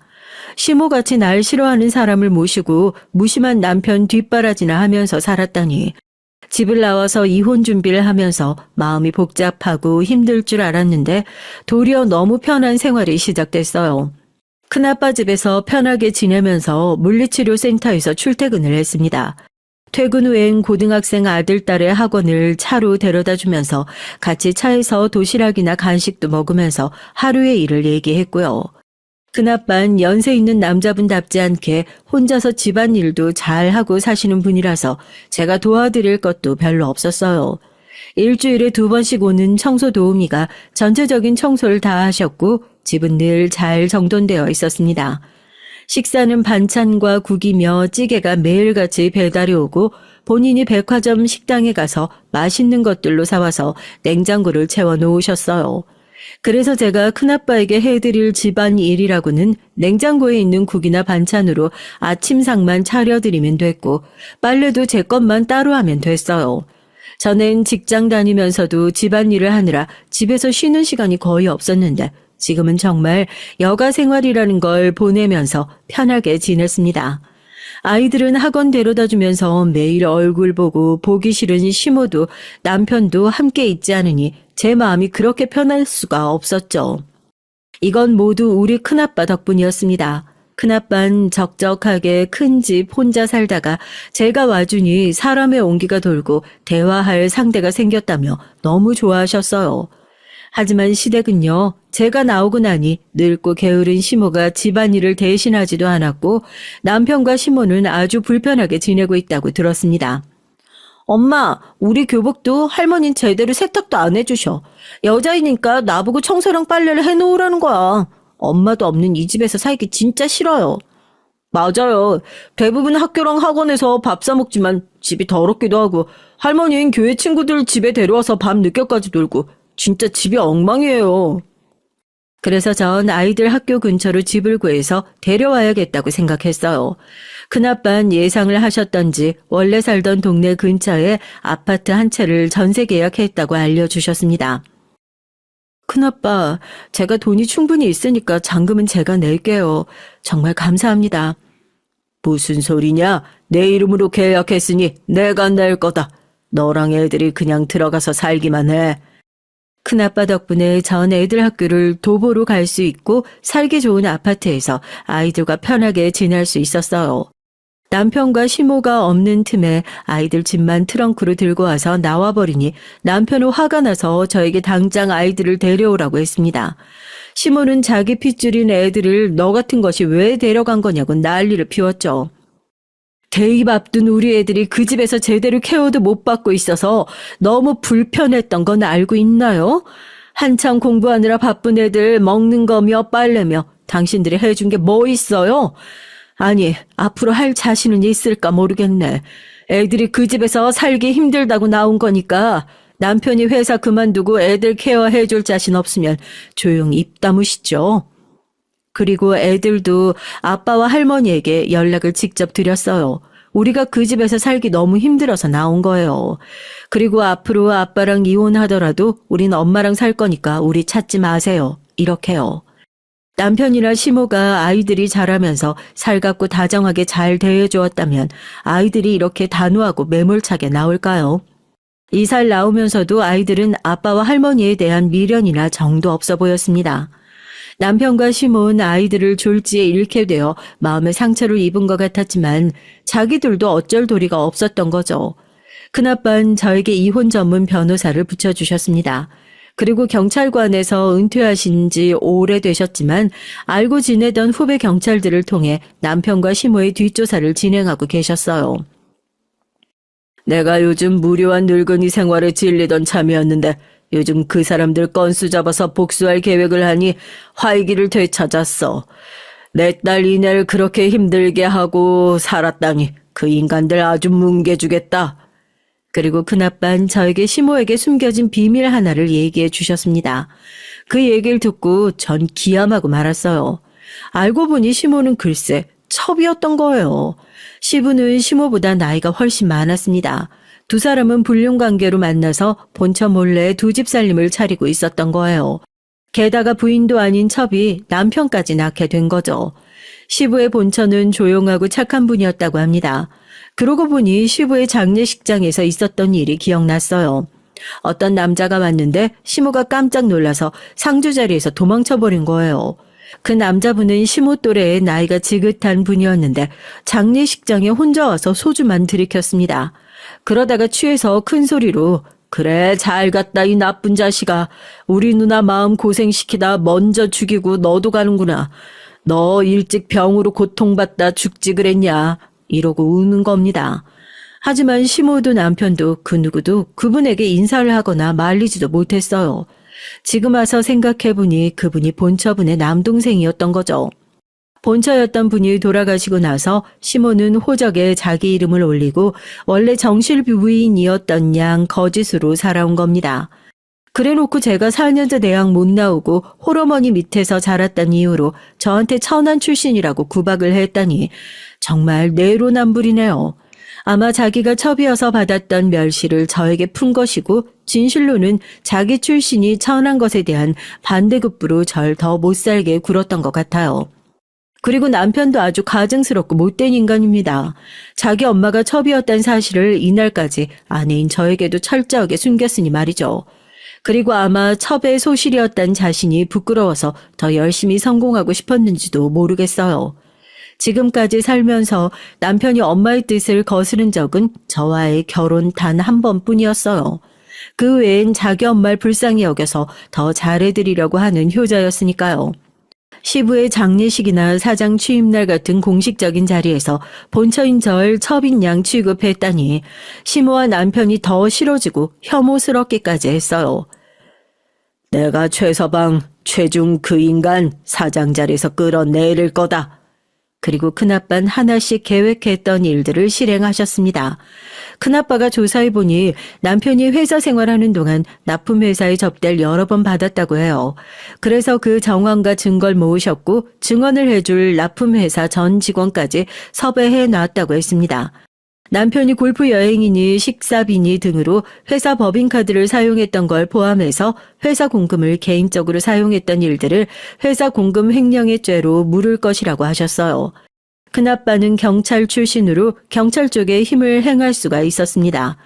시모같이 날 싫어하는 사람을 모시고 무심한 남편 뒷바라지나 하면서 살았다니 집을 나와서 이혼 준비를 하면서 마음이 복잡하고 힘들 줄 알았는데 도리어 너무 편한 생활이 시작됐어요. 큰아빠 집에서 편하게 지내면서 물리치료센터에서 출퇴근을 했습니다. 퇴근 후엔 고등학생 아들, 딸의 학원을 차로 데려다 주면서 같이 차에서 도시락이나 간식도 먹으면서 하루의 일을 얘기했고요. 큰아빠는 연세 있는 남자분답지 않게 혼자서 집안일도 잘하고 사시는 분이라서 제가 도와드릴 것도 별로 없었어요. 일주일에 2번씩 오는 청소 도우미가 전체적인 청소를 다 하셨고 집은 늘 잘 정돈되어 있었습니다. 식사는 반찬과 국이며 찌개가 매일같이 배달이 오고 본인이 백화점 식당에 가서 맛있는 것들로 사와서 냉장고를 채워 놓으셨어요. 그래서 제가 큰아빠에게 해드릴 집안일이라고는 냉장고에 있는 국이나 반찬으로 아침상만 차려드리면 됐고 빨래도 제 것만 따로 하면 됐어요. 전엔 직장 다니면서도 집안일을 하느라 집에서 쉬는 시간이 거의 없었는데 지금은 정말 여가 생활이라는 걸 보내면서 편하게 지냈습니다. 아이들은 학원 데려다 주면서 매일 얼굴 보고 보기 싫은 시모도 남편도 함께 있지 않으니 제 마음이 그렇게 편할 수가 없었죠. 이건 모두 우리 큰아빠 덕분이었습니다. 큰아빠는 적적하게 큰 집 혼자 살다가 제가 와주니 사람의 온기가 돌고 대화할 상대가 생겼다며 너무 좋아하셨어요. 하지만 시댁은요, 제가 나오고 나니 늙고 게으른 시모가 집안일을 대신하지도 않았고 남편과 시모는 아주 불편하게 지내고 있다고 들었습니다. 엄마, 우리 교복도 할머니는 제대로 세탁도 안 해주셔. 여자이니까 나보고 청소랑 빨래를 해놓으라는 거야. 엄마도 없는 이 집에서 살기 진짜 싫어요. 맞아요. 대부분 학교랑 학원에서 밥 사 먹지만 집이 더럽기도 하고 할머니는 교회 친구들 집에 데려와서 밤 늦게까지 놀고 진짜 집이 엉망이에요. 그래서 전 아이들 학교 근처로 집을 구해서 데려와야겠다고 생각했어요. 큰아빠는 예상을 하셨던지 원래 살던 동네 근처에 아파트 한 채를 전세 계약했다고 알려주셨습니다. 큰아빠, 제가 돈이 충분히 있으니까 잔금은 제가 낼게요. 정말 감사합니다. 무슨 소리냐? 내 이름으로 계약했으니 내가 낼 거다. 너랑 애들이 그냥 들어가서 살기만 해. 큰아빠 덕분에 전 애들 학교를 도보로 갈 수 있고 살기 좋은 아파트에서 아이들과 편하게 지낼 수 있었어요. 남편과 시모가 없는 틈에 아이들 집만 트렁크로 들고 와서 나와버리니 남편은 화가 나서 저에게 당장 아이들을 데려오라고 했습니다. 시모는 자기 핏줄인 애들을 너 같은 것이 왜 데려간 거냐고 난리를 피웠죠. 대입 앞둔 우리 애들이 그 집에서 제대로 케어도 못 받고 있어서 너무 불편했던 건 알고 있나요? 한참 공부하느라 바쁜 애들 먹는 거며 빨래며 당신들이 해준 게 뭐 있어요? 아니, 앞으로 할 자신은 있을까 모르겠네. 애들이 그 집에서 살기 힘들다고 나온 거니까 남편이 회사 그만두고 애들 케어해줄 자신 없으면 조용히 입 다무시죠. 그리고 애들도 아빠와 할머니에게 연락을 직접 드렸어요. 우리가 그 집에서 살기 너무 힘들어서 나온 거예요. 그리고 앞으로 아빠랑 이혼하더라도 우린 엄마랑 살 거니까 우리 찾지 마세요. 이렇게요. 남편이나 시모가 아이들이 자라면서 살갑고 다정하게 잘 대해주었다면 아이들이 이렇게 단호하고 매몰차게 나올까요? 이살 나오면서도 아이들은 아빠와 할머니에 대한 미련이나 정도 없어 보였습니다. 남편과 시모는 아이들을 졸지에 잃게 되어 마음의 상처를 입은 것 같았지만 자기들도 어쩔 도리가 없었던 거죠. 큰아빠는 저에게 이혼 전문 변호사를 붙여주셨습니다. 그리고 경찰관에서 은퇴하신 지 오래되셨지만 알고 지내던 후배 경찰들을 통해 남편과 시모의 뒷조사를 진행하고 계셨어요. 내가 요즘 무료한 늙은이 생활에 질리던 참이었는데 요즘 그 사람들 건수 잡아서 복수할 계획을 하니 활기를 되찾았어. 내 딸 이내를 그렇게 힘들게 하고 살았다니 그 인간들 아주 뭉개주겠다. 그리고 큰아빠는 저에게 시모에게 숨겨진 비밀 하나를 얘기해 주셨습니다. 그 얘기를 듣고 전 기함하고 말았어요. 알고 보니 시모는 글쎄 첩이었던 거예요. 시부는 시모보다 나이가 훨씬 많았습니다. 두 사람은 불륜관계로 만나서 본처 몰래 두 집 살림을 차리고 있었던 거예요. 게다가 부인도 아닌 첩이 남편까지 낳게 된 거죠. 시부의 본처는 조용하고 착한 분이었다고 합니다. 그러고 보니 시부의 장례식장에서 있었던 일이 기억났어요. 어떤 남자가 왔는데 시모가 깜짝 놀라서 상주 자리에서 도망쳐버린 거예요. 그 남자분은 시모 또래의 나이가 지긋한 분이었는데 장례식장에 혼자 와서 소주만 들이켰습니다. 그러다가 취해서 큰 소리로 그래 잘 갔다 이 나쁜 자식아. 우리 누나 마음 고생시키다 먼저 죽이고 너도 가는구나. 너 일찍 병으로 고통받다 죽지 그랬냐. 이러고 우는 겁니다. 하지만 시모도 남편도 그 누구도 그분에게 인사를 하거나 말리지도 못했어요. 지금 와서 생각해보니 그분이 본처분의 남동생이었던 거죠. 본처였던 분이 돌아가시고 나서 시모는 호적에 자기 이름을 올리고 원래 정실 부부인이었던 양 거짓으로 살아온 겁니다. 그래놓고 제가 4년제 대학 못 나오고 홀어머니 밑에서 자랐던 이유로 저한테 천한 출신이라고 구박을 했다니 정말 내로남불이네요. 아마 자기가 첩이어서 받았던 멸시를 저에게 푼 것이고 진실로는 자기 출신이 천한 것에 대한 반대급부로 절 더 못살게 굴었던 것 같아요. 그리고 남편도 아주 가증스럽고 못된 인간입니다. 자기 엄마가 첩이었다는 사실을 이날까지 아내인 저에게도 철저하게 숨겼으니 말이죠. 그리고 아마 첩의 소실이었다는 자신이 부끄러워서 더 열심히 성공하고 싶었는지도 모르겠어요. 지금까지 살면서 남편이 엄마의 뜻을 거스른 적은 저와의 결혼 단 한 번뿐이었어요. 그 외엔 자기 엄마를 불쌍히 여겨서 더 잘해드리려고 하는 효자였으니까요. 시부의 장례식이나 사장 취임날 같은 공식적인 자리에서 본처인 절 첩인 양 취급했다니 시모와 남편이 더 싫어지고 혐오스럽기까지 했어요. 내가 최서방, 최중 그 인간 사장 자리에서 끌어내릴 거다. 그리고 큰아빠는 하나씩 계획했던 일들을 실행하셨습니다. 큰아빠가 조사해보니 남편이 회사 생활하는 동안 납품회사에 접대를 여러 번 받았다고 해요. 그래서 그 정황과 증거를 모으셨고 증언을 해줄 납품회사 전 직원까지 섭외해 놨다고 했습니다. 남편이 골프 여행이니 식사비니 등으로 회사 법인카드를 사용했던 걸 포함해서 회사 공금을 개인적으로 사용했던 일들을 회사 공금 횡령의 죄로 물을 것이라고 하셨어요. 큰아빠는 경찰 출신으로 경찰 쪽에 힘을 행할 수가 있었습니다.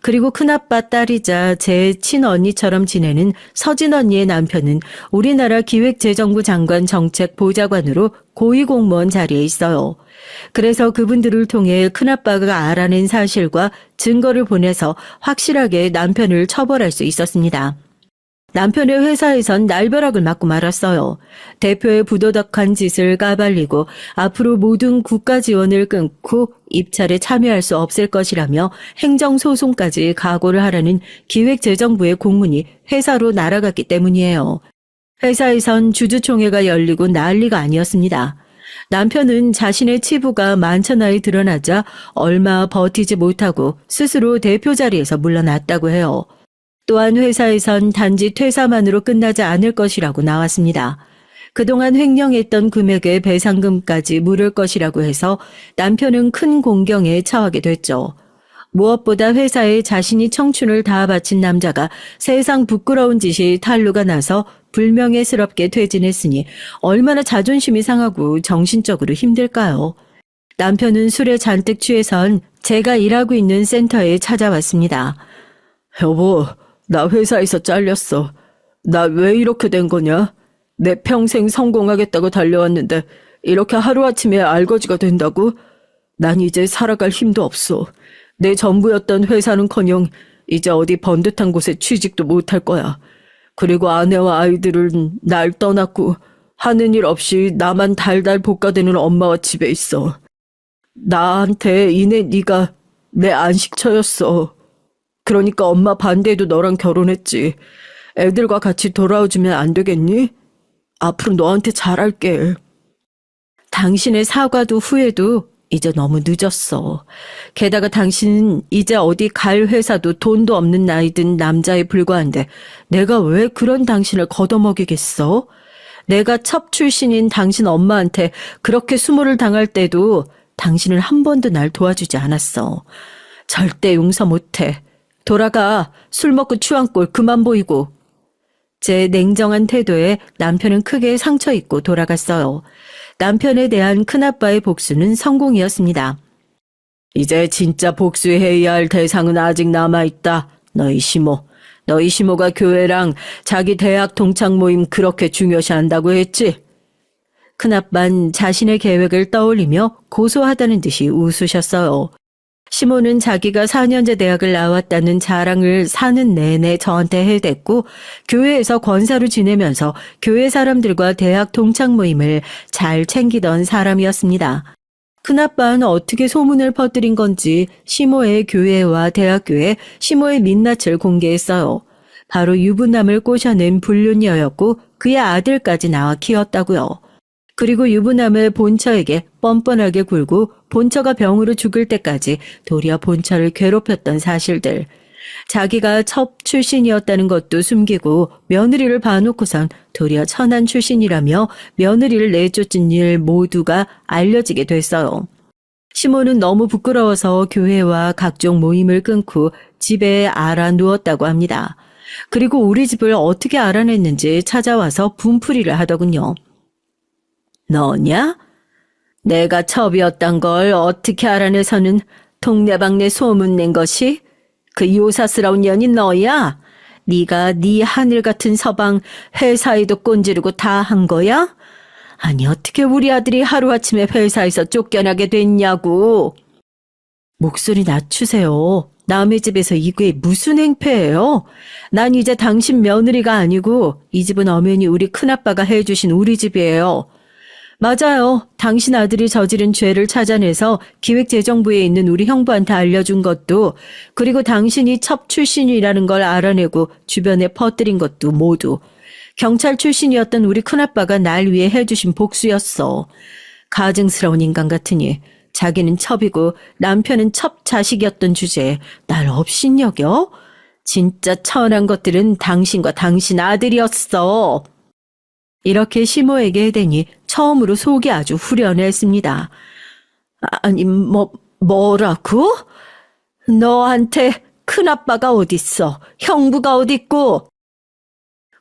그리고 큰아빠 딸이자 제 친언니처럼 지내는 서진 언니의 남편은 우리나라 기획재정부 장관 정책 보좌관으로 고위공무원 자리에 있어요. 그래서 그분들을 통해 큰아빠가 알아낸 사실과 증거를 보내서 확실하게 남편을 처벌할 수 있었습니다. 남편의 회사에선 날벼락을 맞고 말았어요. 대표의 부도덕한 짓을 까발리고 앞으로 모든 국가 지원을 끊고 입찰에 참여할 수 없을 것이라며 행정소송까지 각오를 하라는 기획재정부의 공문이 회사로 날아갔기 때문이에요. 회사에선 주주총회가 열리고 난리가 아니었습니다. 남편은 자신의 치부가 만천하에 드러나자 얼마 버티지 못하고 스스로 대표 자리에서 물러났다고 해요. 또한 회사에선 단지 퇴사만으로 끝나지 않을 것이라고 나왔습니다. 그동안 횡령했던 금액의 배상금까지 물을 것이라고 해서 남편은 큰 공경에 처하게 됐죠. 무엇보다 회사에 자신이 청춘을 다 바친 남자가 세상 부끄러운 짓이 탄로가 나서 불명예스럽게 퇴진했으니 얼마나 자존심이 상하고 정신적으로 힘들까요? 남편은 술에 잔뜩 취해선 제가 일하고 있는 센터에 찾아왔습니다. 여보, 나 회사에서 잘렸어. 나 왜 이렇게 된 거냐? 내 평생 성공하겠다고 달려왔는데 이렇게 하루아침에 알거지가 된다고? 난 이제 살아갈 힘도 없어. 내 전부였던 회사는커녕 이제 어디 번듯한 곳에 취직도 못할 거야. 그리고 아내와 아이들은 날 떠났고 하는 일 없이 나만 달달 볶아대는 엄마와 집에 있어. 나한테 이내 네가 내 안식처였어. 그러니까 엄마 반대해도 너랑 결혼했지. 애들과 같이 돌아오주면 안 되겠니? 앞으로 너한테 잘할게. 당신의 사과도 후회도 이제 너무 늦었어. 게다가 당신은 이제 어디 갈 회사도 돈도 없는 나이 든 남자에 불과한데 내가 왜 그런 당신을 걷어먹이겠어? 내가 첩 출신인 당신 엄마한테 그렇게 수모를 당할 때도 당신은 한 번도 날 도와주지 않았어. 절대 용서 못해. 돌아가. 술 먹고 취한 꼴 그만 보이고. 제 냉정한 태도에 남편은 크게 상처 입고 돌아갔어요. 남편에 대한 큰아빠의 복수는 성공이었습니다. 이제 진짜 복수해야 할 대상은 아직 남아있다. 너희 시모. 너희 시모가 교회랑 자기 대학 동창 모임 그렇게 중요시한다고 했지? 큰아빠는 자신의 계획을 떠올리며 고소하다는 듯이 웃으셨어요. 시모는 자기가 4년제 대학을 나왔다는 자랑을 사는 내내 저한테 해댔고 교회에서 권사로 지내면서 교회 사람들과 대학 동창 모임을 잘 챙기던 사람이었습니다. 큰아빠는 어떻게 소문을 퍼뜨린 건지 시모의 교회와 대학교에 시모의 민낯을 공개했어요. 바로 유부남을 꼬셔낸 불륜녀였고 그의 아들까지 낳아 키웠다고요. 그리고 유부남을 본처에게 뻔뻔하게 굴고 본처가 병으로 죽을 때까지 도리어 본처를 괴롭혔던 사실들. 자기가 첩 출신이었다는 것도 숨기고 며느리를 봐놓고선 도리어 천한 출신이라며 며느리를 내쫓은 일 모두가 알려지게 됐어요. 시모는 너무 부끄러워서 교회와 각종 모임을 끊고 집에 알아 누웠다고 합니다. 그리고 우리 집을 어떻게 알아냈는지 찾아와서 분풀이를 하더군요. 너냐? 내가 첩이었단 걸 어떻게 알아내서는 동네방네 소문낸 것이? 그 요사스러운 년이 너야? 네가 네 하늘 같은 서방 회사에도 꼰지르고 다 한 거야? 아니 어떻게 우리 아들이 하루아침에 회사에서 쫓겨나게 됐냐고. 목소리 낮추세요. 남의 집에서 이게 무슨 행패예요? 난 이제 당신 며느리가 아니고 이 집은 엄연히 우리 큰아빠가 해주신 우리 집이에요. 맞아요. 당신 아들이 저지른 죄를 찾아내서 기획재정부에 있는 우리 형부한테 알려준 것도 그리고 당신이 첩 출신이라는 걸 알아내고 주변에 퍼뜨린 것도 모두 경찰 출신이었던 우리 큰아빠가 날 위해 해주신 복수였어. 가증스러운 인간 같으니 자기는 첩이고 남편은 첩 자식이었던 주제에 날 업신여겨? 진짜 천한 것들은 당신과 당신 아들이었어. 이렇게 시모에게 해대니 처음으로 속이 아주 후련했습니다. 아니, 뭐라고? 너한테 큰아빠가 어딨어? 형부가 어딨고?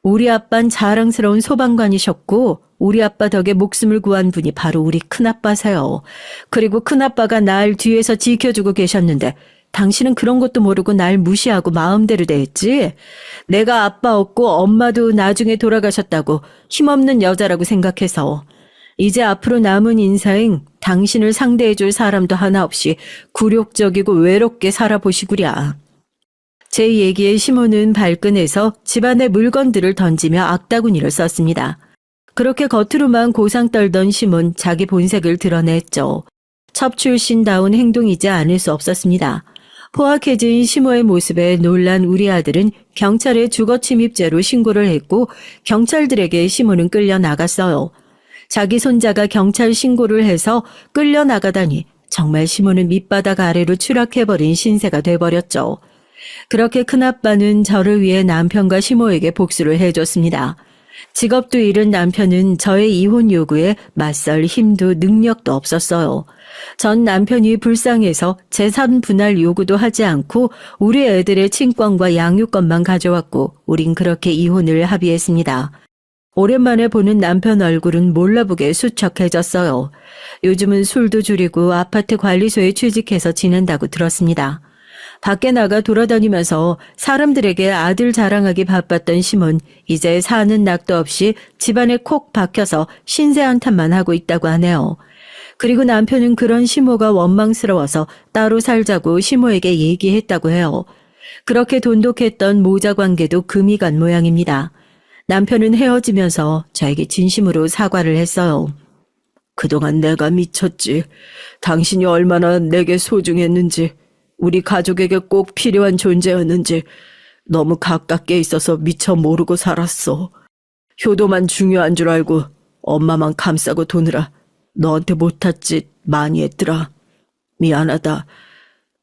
우리 아빤 자랑스러운 소방관이셨고 우리 아빠 덕에 목숨을 구한 분이 바로 우리 큰아빠세요. 그리고 큰아빠가 날 뒤에서 지켜주고 계셨는데 당신은 그런 것도 모르고 날 무시하고 마음대로 대했지. 내가 아빠 없고 엄마도 나중에 돌아가셨다고 힘없는 여자라고 생각해서 이제 앞으로 남은 인생 당신을 상대해줄 사람도 하나 없이 굴욕적이고 외롭게 살아보시구랴. 제 얘기에 시몬은 발끈해서 집안의 물건들을 던지며 악다구니를 썼습니다. 그렇게 겉으로만 고상 떨던 시몬 자기 본색을 드러냈죠. 첩 출신다운 행동이지 않을 수 없었습니다. 포악해진 시모의 모습에 놀란 우리 아들은 경찰에 주거침입죄로 신고를 했고 경찰들에게 시모는 끌려나갔어요. 자기 손자가 경찰 신고를 해서 끌려나가다니 정말 시모는 밑바닥 아래로 추락해버린 신세가 돼버렸죠. 그렇게 큰아빠는 저를 위해 남편과 시모에게 복수를 해줬습니다. 직업도 잃은 남편은 저의 이혼 요구에 맞설 힘도 능력도 없었어요. 전 남편이 불쌍해서 재산 분할 요구도 하지 않고 우리 애들의 친권과 양육권만 가져왔고 우린 그렇게 이혼을 합의했습니다. 오랜만에 보는 남편 얼굴은 몰라보게 수척해졌어요. 요즘은 술도 줄이고 아파트 관리소에 취직해서 지낸다고 들었습니다. 밖에 나가 돌아다니면서 사람들에게 아들 자랑하기 바빴던 시몬 이제 사는 낙도 없이 집안에 콕 박혀서 신세 한탄만 하고 있다고 하네요. 그리고 남편은 그런 시모가 원망스러워서 따로 살자고 시모에게 얘기했다고 해요. 그렇게 돈독했던 모자 관계도 금이 간 모양입니다. 남편은 헤어지면서 저에게 진심으로 사과를 했어요. 그동안 내가 미쳤지. 당신이 얼마나 내게 소중했는지, 우리 가족에게 꼭 필요한 존재였는지 너무 가깝게 있어서 미처 모르고 살았어. 효도만 중요한 줄 알고 엄마만 감싸고 도느라 너한테 못할 짓 많이 했더라. 미안하다.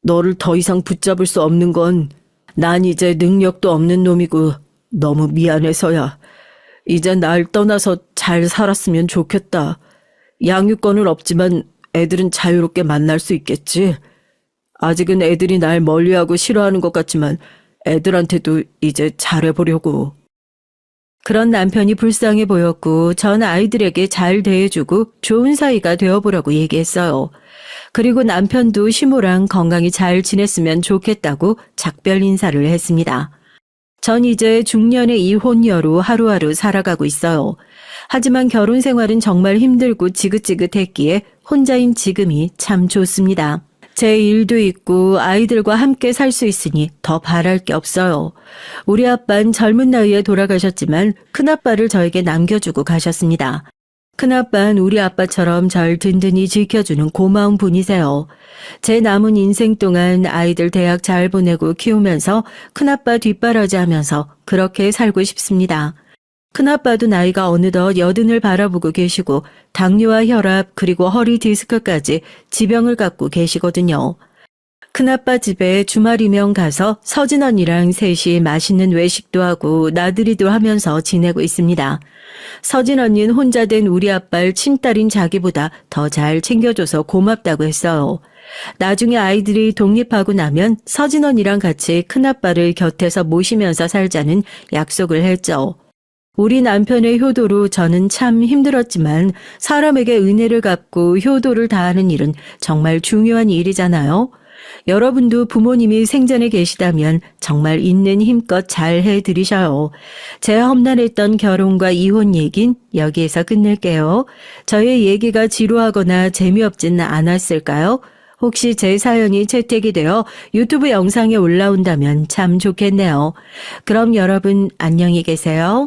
너를 더 이상 붙잡을 수 없는 건 난 이제 능력도 없는 놈이고 너무 미안해서야. 이제 날 떠나서 잘 살았으면 좋겠다. 양육권은 없지만 애들은 자유롭게 만날 수 있겠지. 아직은 애들이 날 멀리하고 싫어하는 것 같지만 애들한테도 이제 잘해보려고. 그런 남편이 불쌍해 보였고 전 아이들에게 잘 대해주고 좋은 사이가 되어보려고 얘기했어요. 그리고 남편도 시모랑 건강히 잘 지냈으면 좋겠다고 작별 인사를 했습니다. 전 이제 중년의 이혼녀로 하루하루 살아가고 있어요. 하지만 결혼 생활은 정말 힘들고 지긋지긋했기에 혼자인 지금이 참 좋습니다. 제 일도 있고 아이들과 함께 살 수 있으니 더 바랄 게 없어요. 우리 아빠는 젊은 나이에 돌아가셨지만 큰아빠를 저에게 남겨주고 가셨습니다. 큰아빠는 우리 아빠처럼 절 든든히 지켜주는 고마운 분이세요. 제 남은 인생 동안 아이들 대학 잘 보내고 키우면서 큰아빠 뒷바라지하면서 그렇게 살고 싶습니다. 큰아빠도 나이가 어느덧 80을 바라보고 계시고 당뇨와 혈압 그리고 허리 디스크까지 지병을 갖고 계시거든요. 큰아빠 집에 주말이면 가서 서진 언니랑 셋이 맛있는 외식도 하고 나들이도 하면서 지내고 있습니다. 서진 언니는 혼자 된 우리 아빠를 친딸인 자기보다 더 잘 챙겨줘서 고맙다고 했어요. 나중에 아이들이 독립하고 나면 서진 언니랑 같이 큰아빠를 곁에서 모시면서 살자는 약속을 했죠. 우리 남편의 효도로 저는 참 힘들었지만 사람에게 은혜를 갚고 효도를 다하는 일은 정말 중요한 일이잖아요. 여러분도 부모님이 생전에 계시다면 정말 있는 힘껏 잘 해드리셔요. 제 험난했던 결혼과 이혼 얘긴 여기에서 끝낼게요. 저의 얘기가 지루하거나 재미없지는 않았을까요? 혹시 제 사연이 채택이 되어 유튜브 영상에 올라온다면 참 좋겠네요. 그럼 여러분 안녕히 계세요.